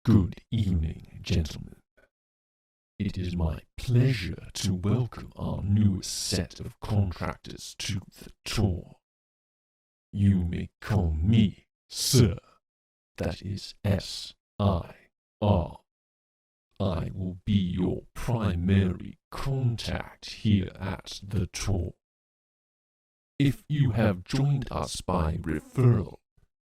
Good evening, gentlemen. It is my pleasure to welcome our newest set of contractors to the tour. You may call me Sir. That is S.I.R. I will be your primary contact here at the tour. If you have joined us by referral,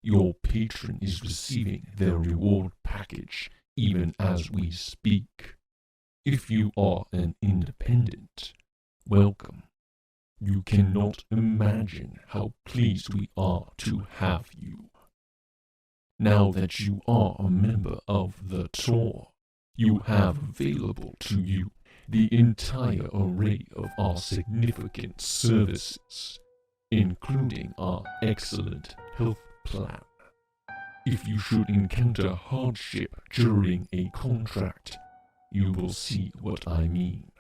your patron is receiving their reward package even as we speak. If you are an independent, welcome. You cannot imagine how pleased we are to have you. Now that you are a member of the tour, you have available to you the entire array of our significant services, including our excellent health plan. If you should encounter hardship during a contract, you will see what I mean.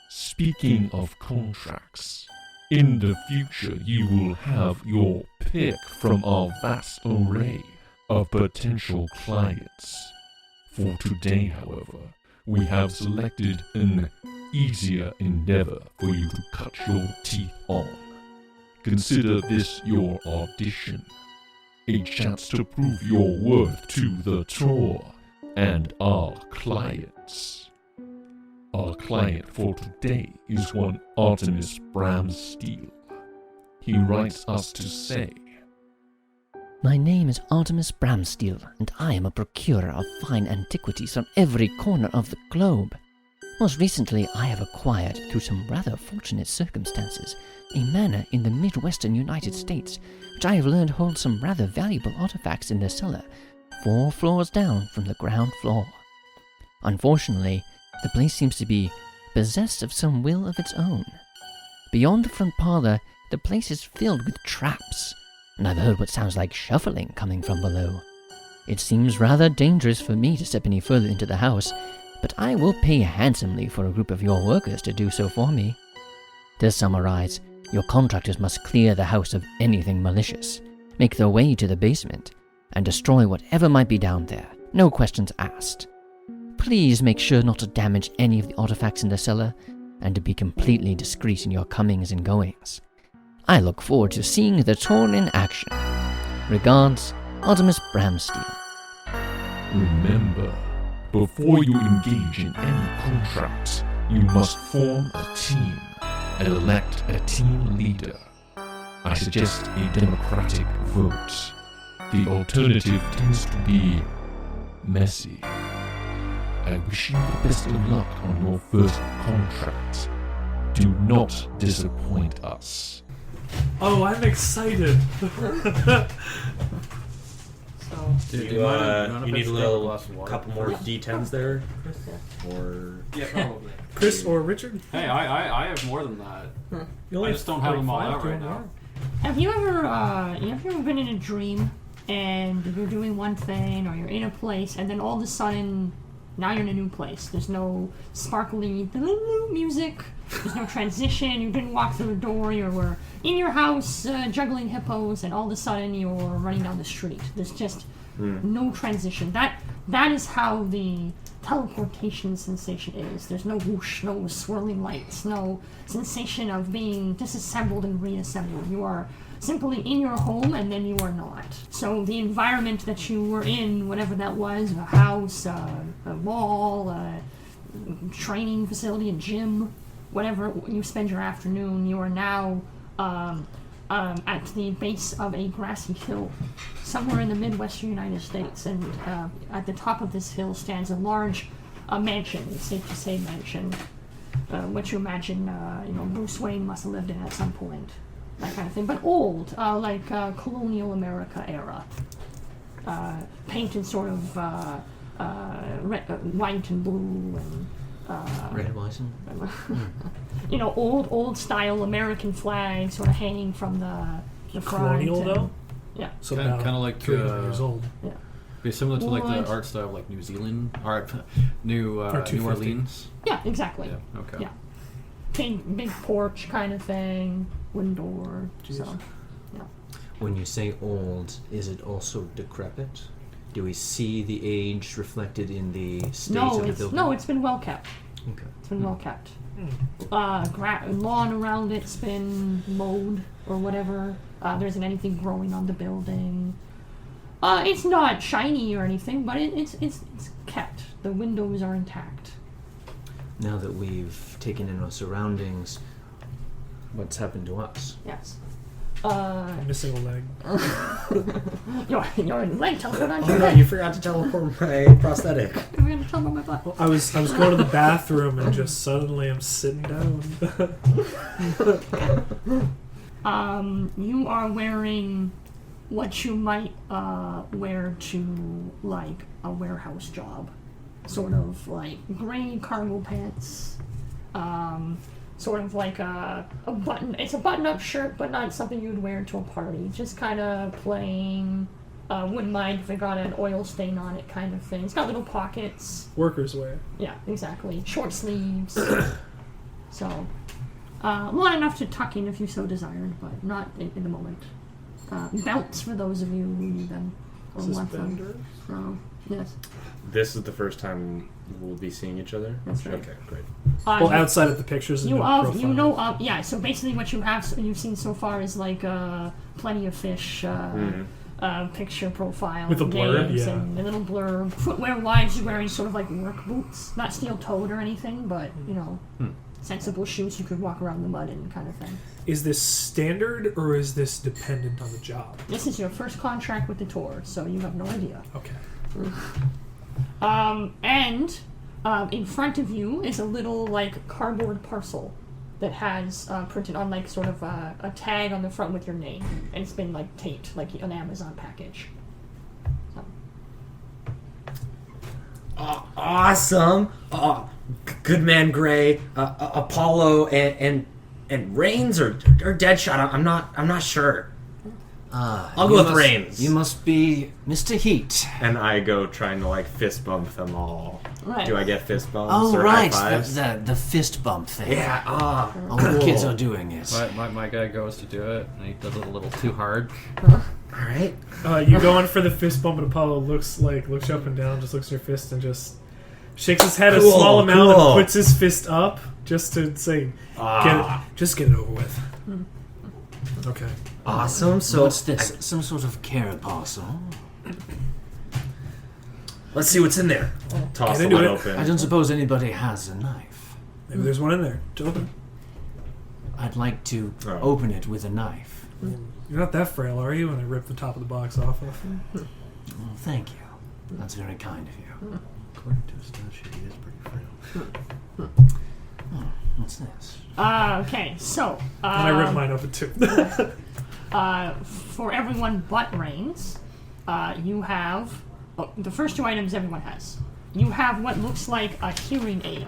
Speaking of contracts, in the future you will have your pick from our vast array of potential clients. For today, however, we have selected an easier endeavor for you to cut your teeth on. Consider this your audition, a chance to prove your worth to the tour and our clients. Our client for today is one Artemis Bramsteele. He writes us to say, My name is Artemis Bramsteele, and I am a procurer of fine antiquities from every corner of the globe. Most recently, I have acquired, through some rather fortunate circumstances, a manor in the Midwestern United States, which I have learned holds some rather valuable artifacts in their cellar, 4 floors down from the ground floor. Unfortunately, the place seems to be possessed of some will of its own. Beyond the front parlor, the place is filled with traps, and I've heard what sounds like shuffling coming from below. It seems rather dangerous for me to step any further into the house, but I will pay handsomely for a group of your workers to do so for me. To summarize, your contractors must clear the house of anything malicious, make their way to the basement, and destroy whatever might be down there, no questions asked. Please make sure not to damage any of the artifacts in the cellar, and to be completely discreet in your comings and goings. I look forward to seeing the tour in action. Regards, Artemis Bramsteele. remember, before you engage in any contracts, you must form a team and elect a team leader. I suggest a democratic vote. The alternative tends to be messy. I wish you the best of luck on your first contract. Do not disappoint us. Oh, I'm excited. You need a little couple more D10s there, or Yeah, probably. Chris or Richard? Hey, I have more than that. I just don't have them all out right now. Have you ever been in a dream and you're doing one thing or you're in a place and then all of a sudden now you're in a new place? There's no sparkly music. There's no transition. You didn't walk through a door. You were in your house juggling hippos, and all of a sudden you're running down the street. There's just no transition. That is how the teleportation sensation is. There's no whoosh, no swirling lights, no sensation of being disassembled and reassembled. You are simply in your home, and then you are not. So the environment that you were in, whatever that was, a house, a mall, a training facility, a gym, whatever you spend your afternoon, you are now at the base of a grassy hill somewhere in the Midwestern United States, and at the top of this hill stands a large mansion. It's safe to say mansion, which you imagine Bruce Wayne must have lived in at some point, that kind of thing, but old, like colonial America era, painted sort of white and blue and Red, white, and... old style American flag sort of hanging from the front. Colonial, though? Yeah. So Kind now of like 300 years old. Yeah. Be similar to like What? the art style of like New Zealand, New For 250. New Orleans. Yeah, exactly. Yeah. Okay. Yeah. Big porch kind of thing, wooden door. Jeez. So, When you say old, is it also decrepit? Do we see the age reflected in the state of the building? No, it's been well kept. Okay. It's been well kept. Lawn around it's been mowed or whatever. There isn't anything growing on the building. It's not shiny or anything, but it's kept. The windows are intact. Now that we've taken in our surroundings, what's happened to us? Yes. I'm missing a leg. Your leg teleport on Oh your no, head. you forgot to teleport my prosthetic. I'm gonna teleport my butt. Well, I was going to the bathroom and just suddenly I'm sitting down. You are wearing what you might wear to like a warehouse job, sort of like gray cargo pants. Sort of like a button. It's a button-up shirt, but not something you'd wear to a party. Just kind of plain. Wouldn't mind if it got an oil stain on it, kind of thing. It's got little pockets. Workers wear. Yeah, exactly. Short sleeves. So, not enough to tuck in if you so desired, but not in the moment. Belts for those of you who need them or want them. Suspenders? So, yes. This is the first time we'll be seeing each other? That's right. Okay, great. Well, outside of the pictures and yeah, so basically what you've seen so far is like plenty of fish picture profile with a blurb, names yeah, and a little blurb. Footwear wise, you're wearing sort of like work boots, not steel toed or anything, but sensible shoes you could walk around the mud in, kind of thing. Is this standard or is this dependent on the job? This is your first contract with the tour, so you have no idea. Okay. And in front of you is a little like cardboard parcel that has printed on like sort of a tag on the front with your name, and it's been like taped like an Amazon package. So. Awesome! Good Man Gray, Apollo, and Reigns or Deadshot. I'm not sure. I'll go with Reigns. You must be Mr. Heat. And I go trying to like fist bump them all. Right. Do I get fist bumps Oh, or right. high fives? The fist bump thing. Yeah. All the kids are doing it. My guy goes to do it, and he does it a little too hard. All right. You go in for the fist bump, and Apollo looks up and down, just looks at your fist, and just shakes his head a small amount and puts his fist up just to say, just get it over with. Okay. Awesome. So what's this? Some sort of care parcel? Let's see what's in there. Toss the into lid it. open. I don't suppose anybody has a knife. Maybe there's one in there. To open. I'd like to open it with a knife. You're not that frail, are you? And I rip the top of the box off of. Well, thank you. That's very kind of you. According to his stat sheet, he is pretty frail. What's this? Okay, so And I rip mine open too. for everyone but Reigns, you have the first two items everyone has. You have what looks like a hearing aid,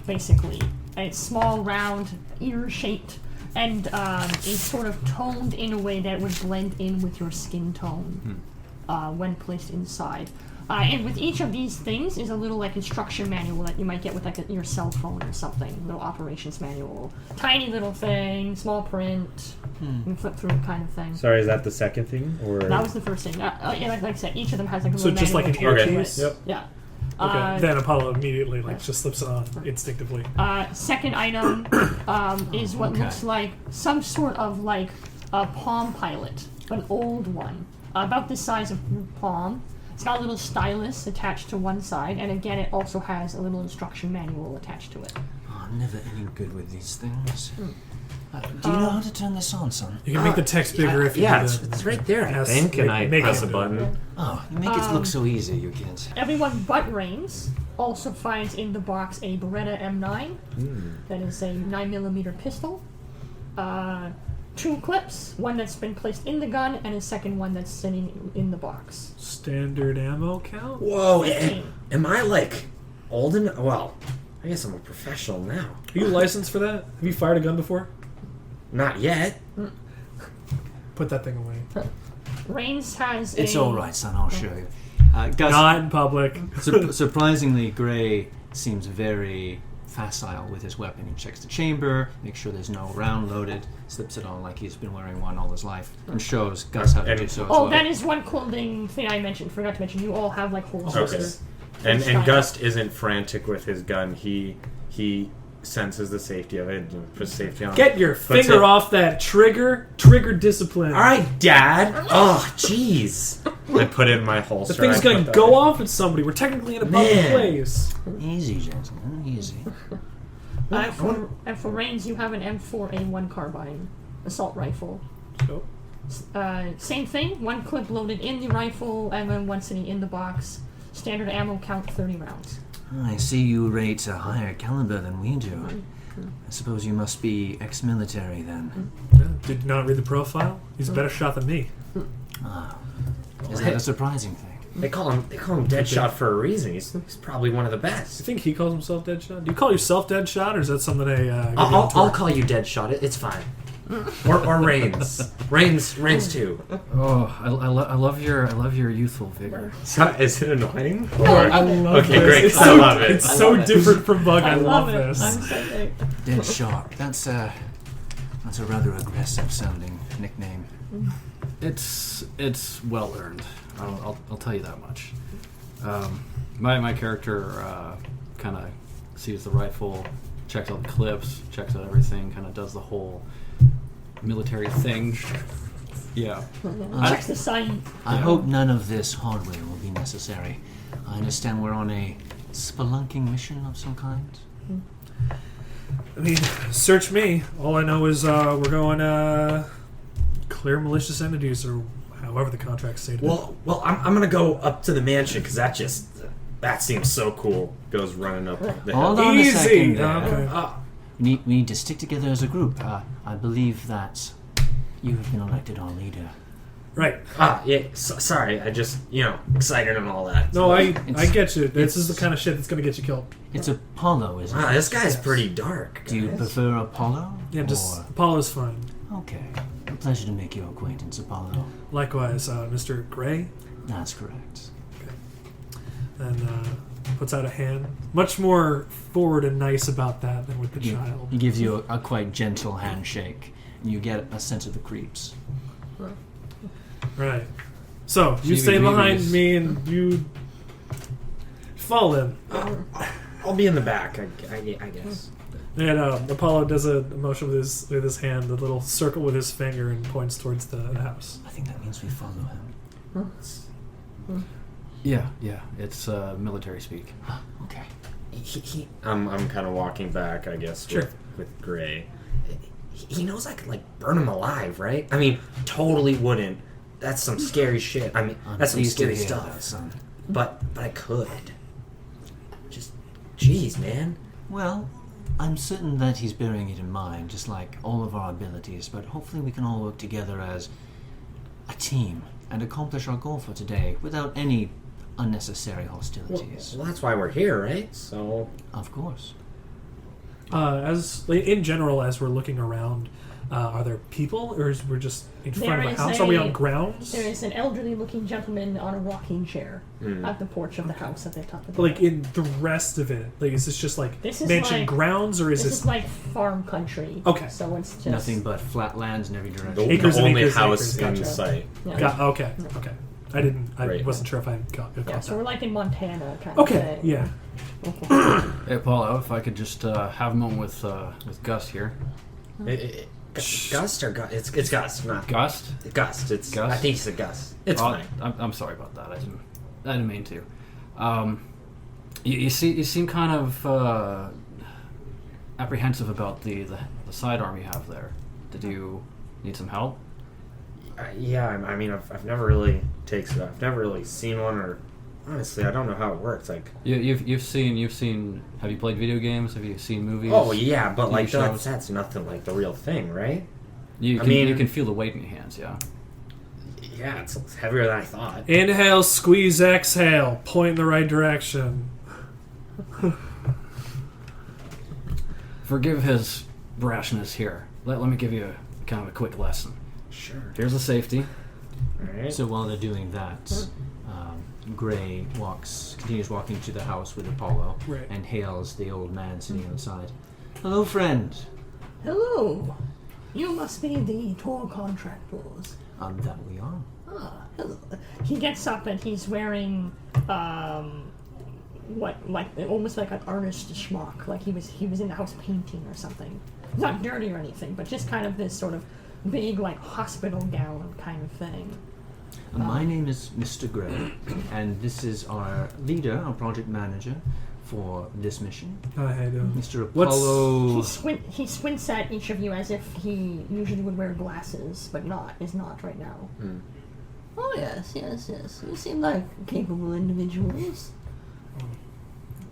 basically. It's small, round, ear-shaped, and it's sort of toned in a way that would blend in with your skin tone when placed inside. And with each of these things is a little like instruction manual that you might get with like your cell phone or something. Little operations manual, tiny little thing, small print. You can flip through it, kind of thing. Sorry, is that the second thing, or That was the first thing. Yeah, like I said, each of them has like a So little just like an manual attached to earpiece? it. Yep. Yeah. Okay. Then Apollo immediately just slips it on instinctively. Second item is what looks like some sort of like a Palm Pilot, an old one, about the size of your palm. It's got a little stylus attached to one side, and again, it also has a little instruction manual attached to it. Oh, I'm never any good with these things. Do you know how to turn this on, son? You can make the text bigger if you do that. it's right there. I Yes, think. Can I make press it a button? Oh, you make it look so easy, you kids. Everyone but Reigns also finds in the box a Beretta M9. That is a 9mm pistol. 2 clips, one that's been placed in the gun, and a second one that's sitting in the box. Standard ammo count? Whoa! Am I like old enough? Well, I guess I'm a professional now. Are you licensed for that? Have you fired a gun before? Not yet. Put that thing away. Reigns has It's all right, son. I'll show you. Gus, Not in public. surprisingly, Gray seems very facile with his weapon. He checks the chamber, makes sure there's no round loaded, slips it on like he's been wearing one all his life, and shows Gus how to do so as well. Oh, that is one clothing thing I mentioned. Forgot to mention. You all have like holes. Okay. And Gust isn't frantic with his gun. He senses the safety of it and puts safety on. Get your finger off that trigger. Trigger discipline. All right, Dad. Oh, jeez. I put it in my holster. The thing's gonna go off at somebody. We're technically in a public place. Easy, gentlemen. Easy. And for Reigns, you have an M4A1 carbine assault rifle. Nope. Same thing. One clip loaded in the rifle, and then one sitting in the box. Standard ammo count 30 rounds. I see you rate a higher caliber than we do. I suppose you must be ex-military then. Did you not read the profile? He's a better shot than me. Ah, is that a surprising thing? They call him Deadshot for a reason. He's probably one of the You best. think he calls himself Deadshot? Do you call yourself Deadshot, or is that something they? I'll call you Deadshot. It's fine. or Reigns. Reigns too. Oh, I love your youthful vigor. So, is it annoying? I love Okay, this. great. It's I so, love it. It's so different from Bug. I love it. this. I'm excited. Deadshot. That's a rather aggressive sounding nickname. It's well earned. I'll tell you that much. My character kind of sees the rifle, checks out the clips, checks out everything, kind of does the whole military thing. Yeah. Checks the sign. I hope none of this hardware will be necessary. I understand we're on a spelunking mission of some kind. I mean, search me. All I know is we're going clear malicious entities, or however the contracts say. Well, I'm gonna go up to the mansion because that seems so cool. Goes running up the hill. Hold on a second there. Okay. We need to stick together as a group. I believe that you have been elected our leader. Right. Yeah. Sorry, I just excited and all that. No, I get you. This is the kind of shit that's gonna get you killed. It's Apollo, isn't Wow, it? this guy's pretty dark. Do you prefer Apollo? Yeah, just or- Apollo's fine. Okay. A pleasure to make your acquaintance, Apollo. Likewise, Mr. Gray, That's correct. and puts out a hand. Much more forward and nice about that than with the child. He gives you a quite gentle handshake, and you get a sense of the creeps. Right. So you Jeebie stay behind weebies. me, and you fall in. I'll be in the back, I guess. And Apollo does a motion with his hand, a little circle with his finger, and points towards the house. I think that means we follow him. Yeah. It's military speak. Okay. I'm kind of walking back, I guess, Sure. with Gray. He knows I could burn him alive, right? I mean, totally wouldn't. That's some scary shit. I mean, I'm that's some pleased to scary hear stuff. that, son. But I could. Just, jeez, man. Well, I'm certain that he's bearing it in mind, just like all of our abilities, but hopefully we can all work together as a team and accomplish our goal for today without any unnecessary hostilities. Well, that's why we're here, right? So, Of course. As in general, as we're looking around, are there people, or is we're just in front There of a is house? a- Are we on grounds? There is an elderly-looking gentleman on a rocking chair at the porch of the house at the top of the Like hill. in the rest of it, is this just like This is mansion like- grounds, or is This this is like farm country. Okay. So it's just Nothing but flat lands in every the, direction. Acres the and only acres and house acres, in gotcha. sight. Yeah. Okay. I Right. wasn't sure if I got Yeah, so we're that. like in Montana kind Okay, of thing. yeah. Hey, Apollo, if I could just have a moment with Gus here. Gust or Gust? It's Gust, not Gust? Gust. It's Gust? I think he said Gust. It's Oh, fine. I'm sorry about that. I didn't mean to. You seem kind of apprehensive about the sidearm you have there. Did you need some help? Yeah, I mean, I've never really I've never really seen one, or honestly, I don't know how it works. Like, You've seen. Have you played video games? Have you seen movies? oh yeah, but like TV shows? that's nothing like the real thing, right? You can feel the weight in your hands. Yeah. Yeah, it's heavier than I thought. Inhale, squeeze, exhale. Point in the right direction. Forgive his brashness here. Let me give you kind of a quick lesson. Sure. Here's the safety. All right. So while they're doing that, Gray continues walking to the house with Apollo Right. and hails the old man sitting outside. Hello, friend. Hello. You must be the tour contractors. That we are. Ah, hello. He gets up and he's wearing almost like an artist schmuck, like he was in the house painting or something. Not dirty or anything, but just kind of this sort of big like hospital gown kind of thing. My name is Mr. Gray, and this is our leader, our project manager for this mission, How you doing? Mr. Apollo. He squints at each of you as if he usually would wear glasses, but is not right now. Oh yes. You seem like capable individuals.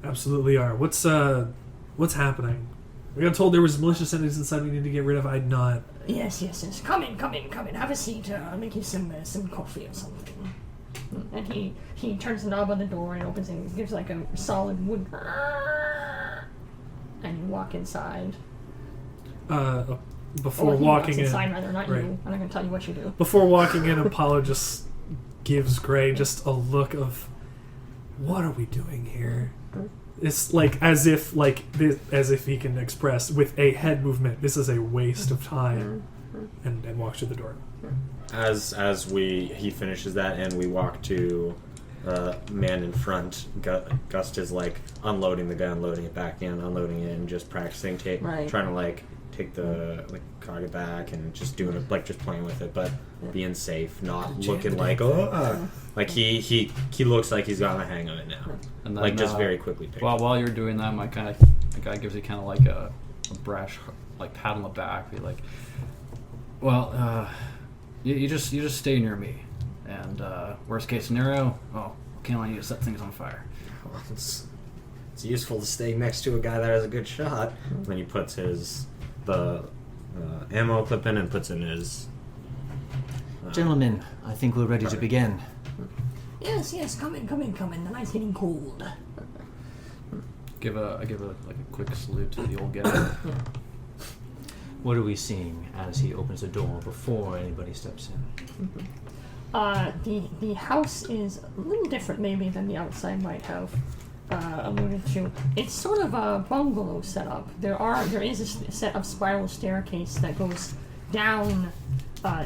Absolutely are. What's happening? We got told there was malicious entities inside we need to get rid of. I'd not. Yes. Come in. Have a seat. I'll make you some coffee or something. And he turns the knob on the door and opens it and gives like a solid wood. And you walk inside. Before He walking walks in. inside, rather, not Right. you. I'm not going to tell you what you do. Before walking in, Apollo just gives Gray just a look of, what are we doing here? It's like as if he can express with a head movement, this is a waste of time, and walks through the door. As he finishes that and we walk to man in front, Gust is like unloading the gun, loading it back in, unloading it, and just practicing Right. trying to like take the cargo back and just doing it, like just playing with it, but being safe, not looking like like he looks like he's gotten the hang of it now, And then, like just very quickly. While you're doing that, the guy gives you kind of like a brash like pat on the back, be like, well, you just stay near me, and worst case scenario, can't allow you to set things on fire. Well, it's useful to stay next to a guy that has a good shot. And then he puts the ammo clip in and puts in his. Gentlemen, I think we're ready to begin. Yes, come in. The night's getting cold. I give a quick salute to the old guy. What are we seeing as he opens the door before anybody steps in? The house is a little different maybe than the outside might have alluded to. It's sort of a bungalow setup. There is a set of spiral staircase that goes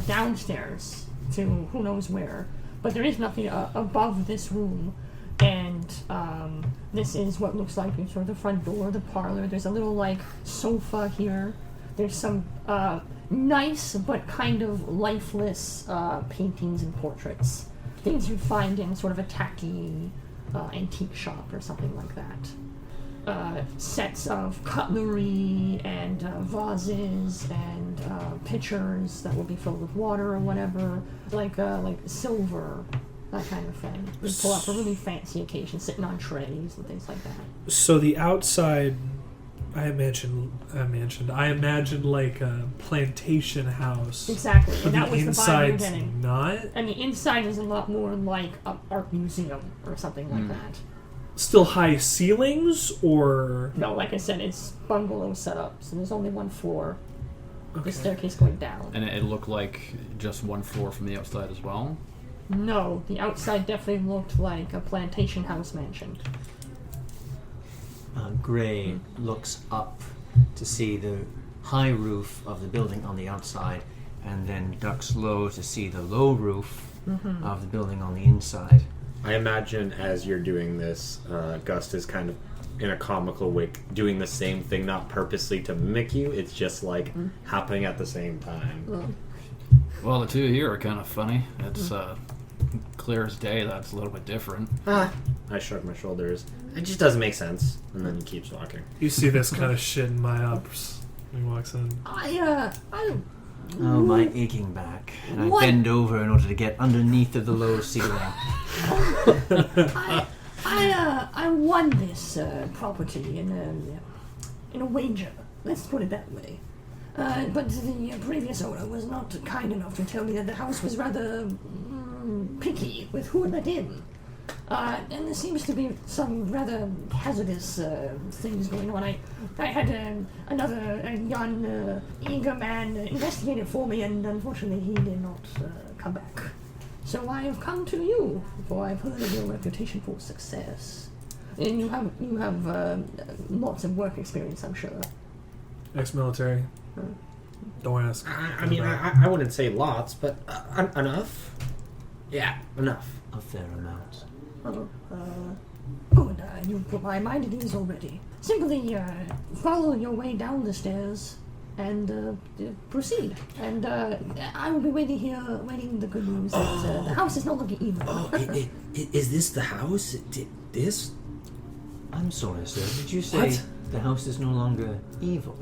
downstairs to who knows where, but there is nothing above this room. And this is what looks like sort of the front door, the parlor. There's a little like sofa here. There's some nice but kind of lifeless paintings and portraits. Things you'd find in sort of a tacky antique shop or something like that. Sets of cutlery and vases and pitchers that will be filled with water or whatever, like silver, that kind of thing. You pull up for really fancy occasions, sitting on trays and things like that. So the outside, I imagined like a plantation house. Exactly, But and that the was the vibe we were inside's getting. not. And the inside is a lot more like an art museum or something like that. Still high ceilings, or No, like I said, it's bungalow setup, so there's only one floor. okay. The staircase going down. And it looked like just one floor from the outside as well. No, the outside definitely looked like a plantation house mansion. Gray looks up to see the high roof of the building on the outside, and then ducks low to see the low roof of the building on the inside. I imagine as you're doing this, Gust is kind of in a comical way doing the same thing, not purposely to mimic you. It's just like happening at the same time. Well, the two of you are kind of funny. It's clear as day that's a little bit different. I shrug my shoulders. It just doesn't make sense. And then he keeps walking. You see this kind of shit in my ups when he walks in. Oh, my aching back. And I What? bend over in order to get underneath of the low ceiling. I won this property in a wager. Let's put it that way. But the previous owner was not kind enough to tell me that the house was rather picky with who it let in. And there seems to be some rather hazardous things going on. I had another young, eager man investigate it for me, and unfortunately he did not come back. So I have come to you, for I've heard of your reputation for success. And you have lots of work experience, I'm sure. Ex-military. Don't ask. I wouldn't say lots, but enough. Yeah, enough. A fair amount. Good, you put my mind at ease already. Simply follow your way down the stairs and proceed. And I will be waiting the good news that the house is no longer evil. Is this the house? This? I'm sorry, sir. Did you say What? the house is no longer evil?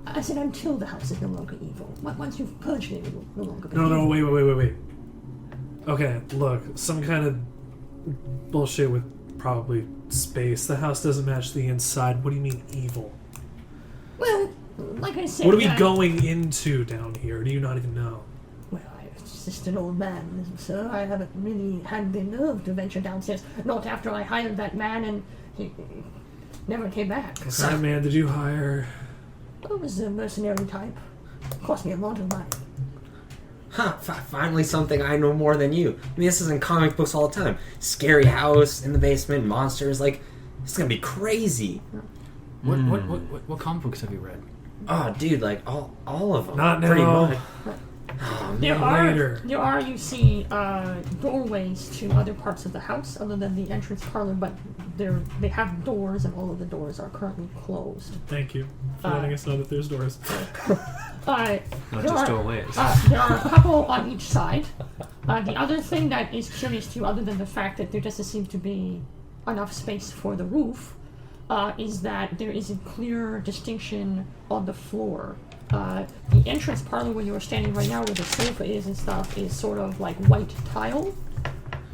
I said until the house is no longer evil. Once you've purged it, it will no longer be No, evil. wait. Okay, look, some kind of bullshit with probably space. The house doesn't match the inside. What do you mean evil? Well, like I said... What are we going into down here? Do you not even know? Well, I'm just an old man, sir. I haven't really had the nerve to venture downstairs. Not after I hired that man and he never came back. What kind of man did you hire? I was a mercenary type. Cost me a lot of money. Huh, finally something I know more than you. I mean, this is in comic books all the time. Scary house in the basement, monsters, like, it's gonna be crazy. What comic books have you read? Oh, dude, like, all of them. Not pretty now. much. There Later. are, you see, doorways to other parts of the house other than the entrance parlor, but they have doors, and all of the doors are currently closed. Thank you for letting us know that there's doors. Not just doorways. There are a couple on each side. The other thing that is curious to you, other than the fact that there doesn't seem to be enough space for the roof, is that there is a clear distinction on the floor. The entrance parlor where you are standing right now, where the sofa is and stuff, is sort of like white tile.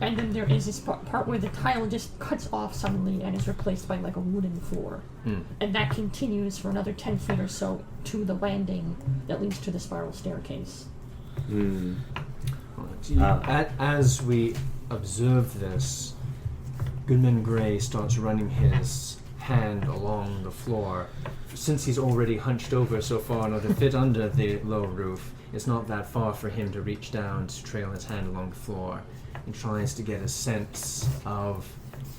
And then there is this part where the tile just cuts off suddenly and is replaced by like a wooden floor. And that continues for another 10 feet or so to the landing that leads to the spiral staircase. As we observe this, Goodman Gray starts running his hand along the floor. Since he's already hunched over so far now to fit under the low roof, it's not that far for him to reach down to trail his hand along the floor, and tries to get a sense of,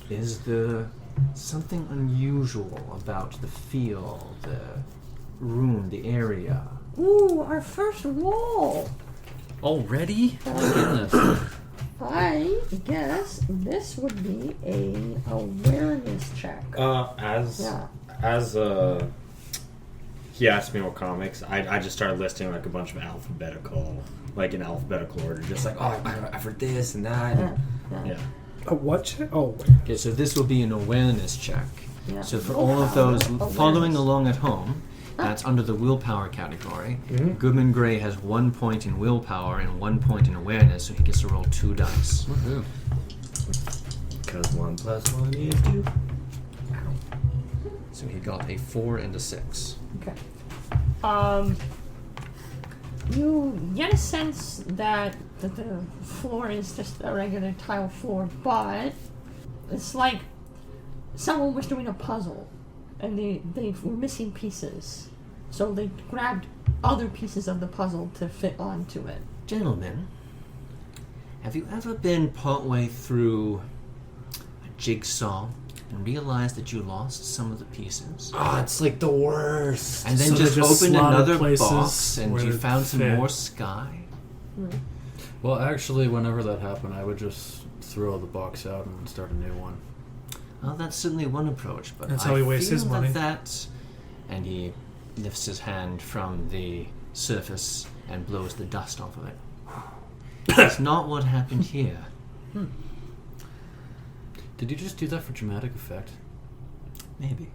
is there something unusual about the feel, the room, the area? Ooh, our first wall! Already? Goodness. I guess this would be a awareness check. As he asked me what comics, I just started listing like a bunch of alphabetical, like in alphabetical order, just like, oh, I've heard this and that. Yeah. A what check? Oh, Okay, so this will be an awareness check. Yeah. So for all of those Awareness. following along at home, that's under the willpower category. Goodman Gray has 1 point in willpower and 1 point in awareness, so he gets to roll 2 dice. Woohoo. Because 1 + 1 is 2. So he got a 4 and a 6. Okay. You get a sense that the floor is just a regular tile floor, but it's like someone was doing a puzzle and they were missing pieces. So they grabbed other pieces of the puzzle to fit onto it. Gentlemen, have you ever been partway through a jigsaw and realized that you lost some of the pieces? Oh, it's like the worst. And then So just they just opened slotted another places box and where you it found some fit. more sky? Well, actually, whenever that happened, I would just throw the box out and start a new one. Well, that's certainly one approach, but That's I how he wastes feel his money. that and he lifts his hand from the surface and blows the dust off of it. That's not what happened here. Did you just do that for dramatic effect? Maybe.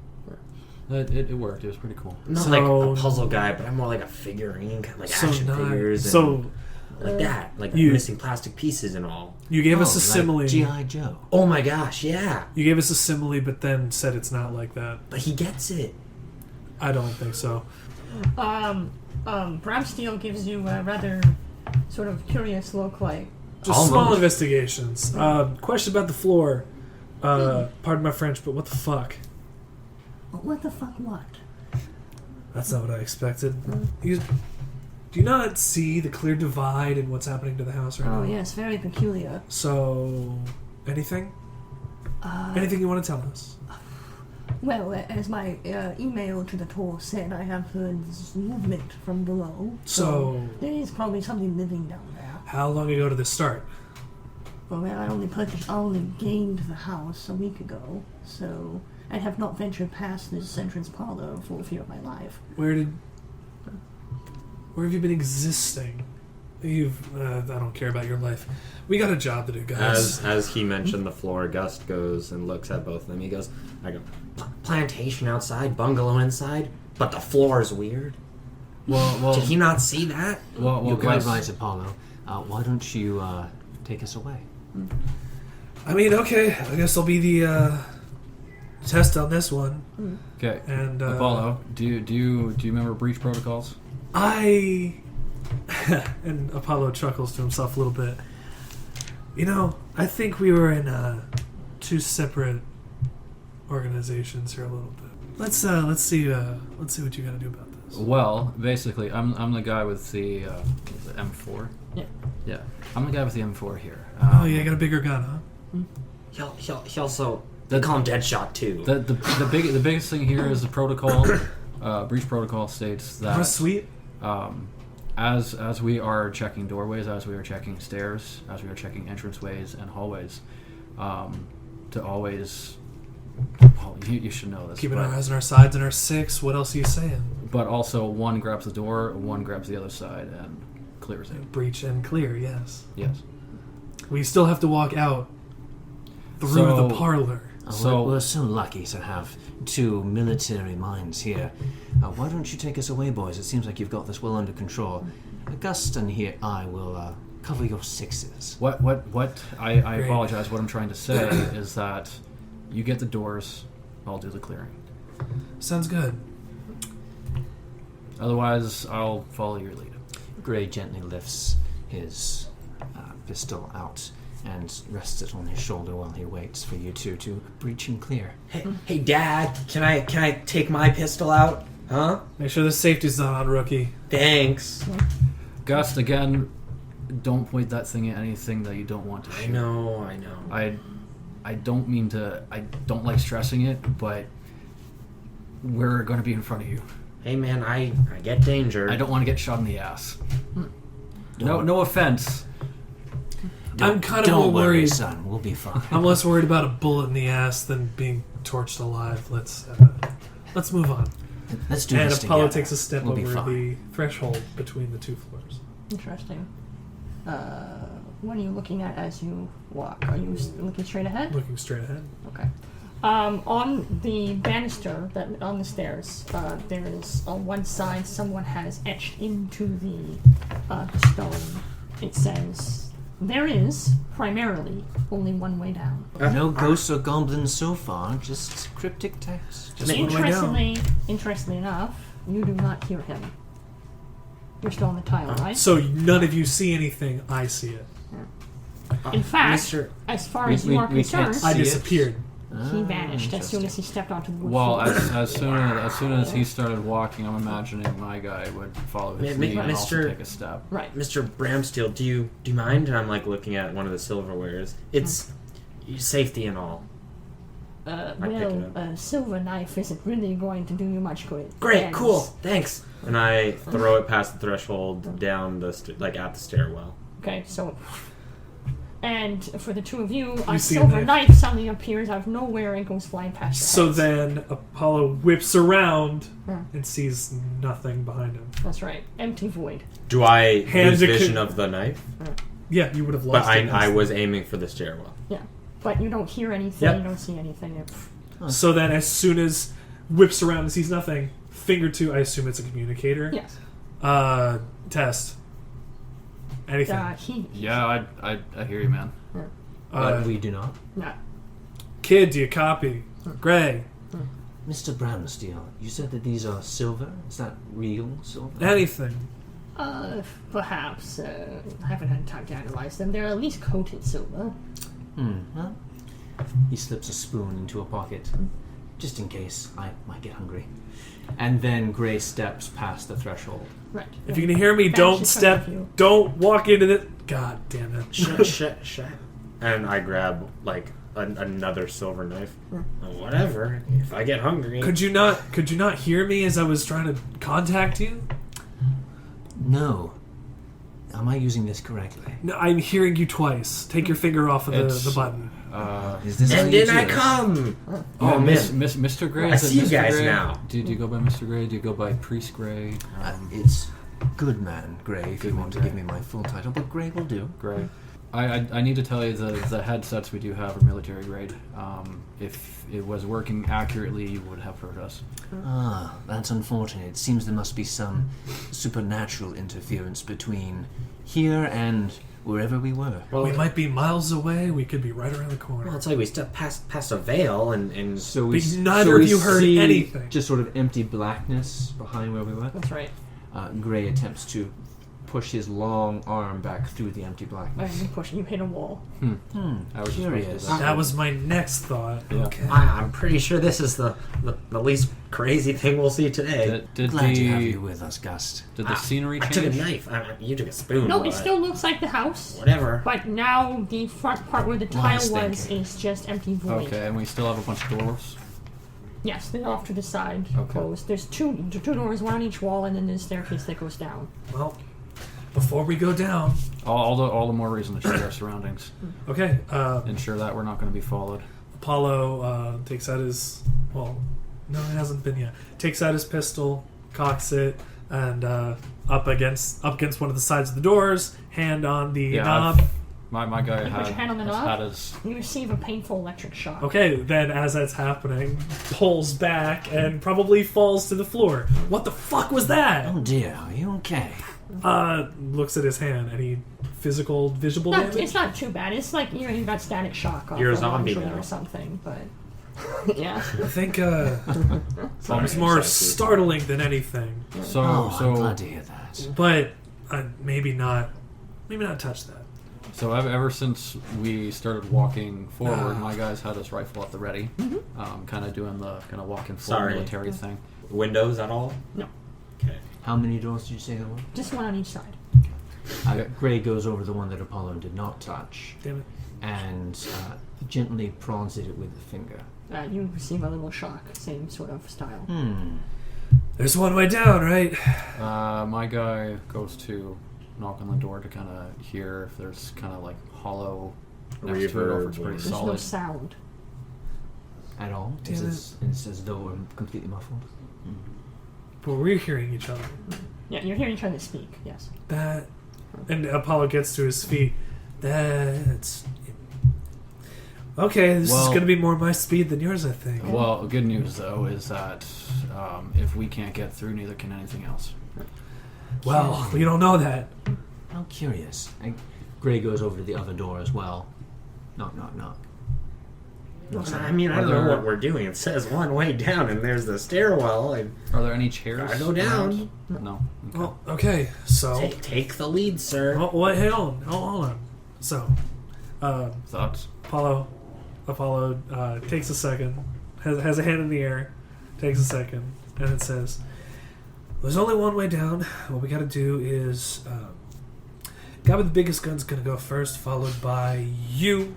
It worked. It was pretty cool. I'm not So- like a puzzle guy, but I'm more like a figurine, kind of like action figures, and So like that, like you- missing plastic pieces and all. you gave us a like simile. G.I. Joe. Oh my gosh, yeah! You gave us a simile, but then said it's not like that. But he gets it. I don't think so. Bramsteele gives you a rather sort of curious look, like, Just Almost. small investigations. Question about the floor. Pardon my French, but what the fuck? what the fuck what? That's not what I expected. You Do you not see the clear divide in what's happening to the house right now? Oh, yes, very peculiar. So, anything? Anything you want to tell us? Well, as my email to the tour said, I have heard movement from below. So there is probably something living down there. How long ago did this start? Well, I only gained the house a week ago, so I have not ventured past this entrance parlor for fear of my life. Where have you been existing? I don't care about your life. We got a job to do, guys. As he mentioned the floor, Gust goes and looks at both of them. He goes, plantation outside, bungalow inside, but the floor is weird. Well, did he not see that? Well, You're quite guys, right, Apollo. Why don't you take us away? I mean, okay, I guess I'll be the test on this one. Okay, And Apollo, do you remember breach protocols? and Apollo chuckles to himself a little bit. You know, I think we were in two separate organizations here a little bit. Let's see what you got to do about this. Well, basically, I'm the guy with the M4. Yeah. I'm the guy with the M4 here. Oh yeah, you got a bigger gun, huh? He also they call him Deadshot too. The biggest thing here is the protocol. Breach protocol states that What sweet. as we are checking doorways, as we are checking stairs, as we are checking entranceways and hallways, to always. Well, you should know this. Keeping our eyes on our sides and our six. What else are you saying? But also, one grabs the door, one grabs the other side, and clears it. Breach and clear. Yes. Yes. We still have to walk out through the parlor. We're so lucky to have two military minds here. Why don't you take us away, boys? It seems like you've got this well under control. Augustin here, I will cover your sixes. What? I Great. apologize. What I'm trying to say is that you get the doors, I'll do the clearing. Sounds good. Otherwise, I'll follow your lead. Gray gently lifts his pistol out and rests it on his shoulder while he waits for you two to breach and clear. Hey, Dad, can I take my pistol out? Huh? Make sure the safety's not on, rookie. Thanks. Gust, again, don't point that thing at anything that you don't want to shoot. I know. I don't mean to... I don't like stressing it, but we're going to be in front of you. Hey, man, I get danger. I don't want to get shot in the ass. No offense. I'm kind of Don't more worry, worried. son. We'll be fine. I'm less worried about a bullet in the ass than being torched alive. Let's move on. Let's do And this Apollo together. takes a step We'll be over fine. the threshold between the two floors. Interesting. What are you looking at as you walk? Are you looking straight ahead? Looking straight ahead. Okay. On the banister that on the stairs, there is on one side someone has etched into the stone. It says, "There is primarily only one way down." No ghosts or goblins so far, just cryptic text. Just one way down. Interestingly enough, you do not hear him. You're still on the tile, right? So none of you see anything. I see it. In fact, Mr. as far as you are we can't concerned, I See it? disappeared. he vanished as soon as he stepped onto the wood Well, floor. as soon as he started walking, I'm imagining my guy would follow his Mi- lead and also Mr. take a step. Right. Mr. Bramsteele, do you mind? And I'm like looking at one of the silverwares. It's safety and all. pick it Well, up. a silver knife isn't really going to do you much good. Great, And- cool, thanks. And I throw it past the threshold down the at the stairwell. Okay, so. And for the two of you, a You see a silver knife. knife suddenly appears out of nowhere and goes flying past your So heads. then Apollo whips around Yeah. and sees nothing behind him. That's right. Empty void. Do I Hand lose to vision con- of the knife? Yeah, you would have But lost it. I was aiming for the stairwell. Yeah. But you don't hear anything, Yep. you don't see anything. So then as soon as whips around and sees nothing, finger two, I assume it's a communicator. Yes. Test. Anything. Yeah, I hear you, man. But we do not. No. Kid, do you copy? Gray. Mr. Bramsteele, you said that these are silver? Is that real silver? Anything. Perhaps. I haven't had time to analyze them. They're at least coated silver. Well, he slips a spoon into a pocket. just in case I might get hungry. And then Gray steps past the threshold. Right. If you can hear me, don't step. Don't walk into the. God damn it! Shut. And I grab like another silver knife. Whatever. If I get hungry. Could you not hear me as I was trying to contact you? No. Am I using this correctly? No, I'm hearing you twice. Take your finger off of the button. Is this and how you then I do it? come. Oh, man. Mr. Gray. I Is it see you Mr. guys Gray? now. Do you go by Mr. Gray? Do you go by Priest Gray? It's Goodman Gray, if you Goodman want to Gray. give me my full title, but Gray will do. Gray. I need to tell you the headsets we do have are military grade. If it was working accurately, you would have heard us. Ah, that's unfortunate. It seems there must be some supernatural interference between here and wherever we were. Well, We might be miles away. We could be right around the corner. well, it's like we stepped past a veil and So But neither of you heard see anything. Just sort of empty blackness behind where we were. That's right. Gray attempts to push his long arm back through the empty blackness. You push. You hit a wall. I was just Curious. about to do That was my next thought. Yeah. Okay. I'm pretty sure this is the least crazy thing we'll see today. Did Glad to have the you with us, Gust. did the scenery I change? took a knife. You took a spoon. No, but it still looks like the house. whatever. But now the front part where the tile Last was thinking. is just empty void. Okay, and we still have a bunch of doors. Yes, they're off to the side, Okay. closed. There's two doors, one on each wall, and then there's a staircase that goes down. Well, before we go down, All the more reason to check our surroundings. okay. Ensure that we're not going to be followed. Apollo takes out his. Well, no, it hasn't been yet. Takes out his pistol, cocks it, and up against one of the sides of the doors. Hand on the Yeah, knob. My guy You put your hand on the has knob? had his. You receive a painful electric shock. Okay, then as that's happening, pulls back and probably falls to the floor. What the fuck was that? Oh dear, are you okay? Looks at his hand. Any visible damage? It's not too bad. It's like you got static shock off You're a of zombie one joint now. or something, but yeah. I think it's more startling than anything. So I'm so glad to hear that. But maybe not touch that. so ever since we started walking forward, my guys had his rifle at the ready, kind of doing the kind of walking full Sorry. military thing. Windows at all? No, Okay. How many doors did you say there were? just one on each side. Gray goes over the one that Apollo did not touch Damn it. and gently prods at it with the finger. You receive a little shock, same sort of style. There's one way down, right? My guy goes to knock on the door to kind of hear if there's kind of like hollow next to it, or if it's pretty There's no solid. sound. At all? Damn It's as though we're completely muffled. But we're hearing each other. Yeah, you're hearing each other speak. Yes. That. And Apollo gets to his feet. That's. Okay, this is Well- going to be more my speed than yours, I think. Well, good news though is that if we can't get through, neither can anything else. Well, we don't know that. How curious. And Gray goes over to the other door as well. Knock, knock, knock. I mean, I Are don't know there- what we're doing. It says one way down, and there's the stairwell. And Are there any chairs? Gotta go down. around? No. Okay. Well, okay, so. take the lead, sir. Oh, wait, hang on. Hold on. So, Thoughts? Apollo takes a second, has a hand in the air, takes a second, and it says, "There's only one way down. What we got to do is, guy with the biggest gun's gonna go first, followed by you,"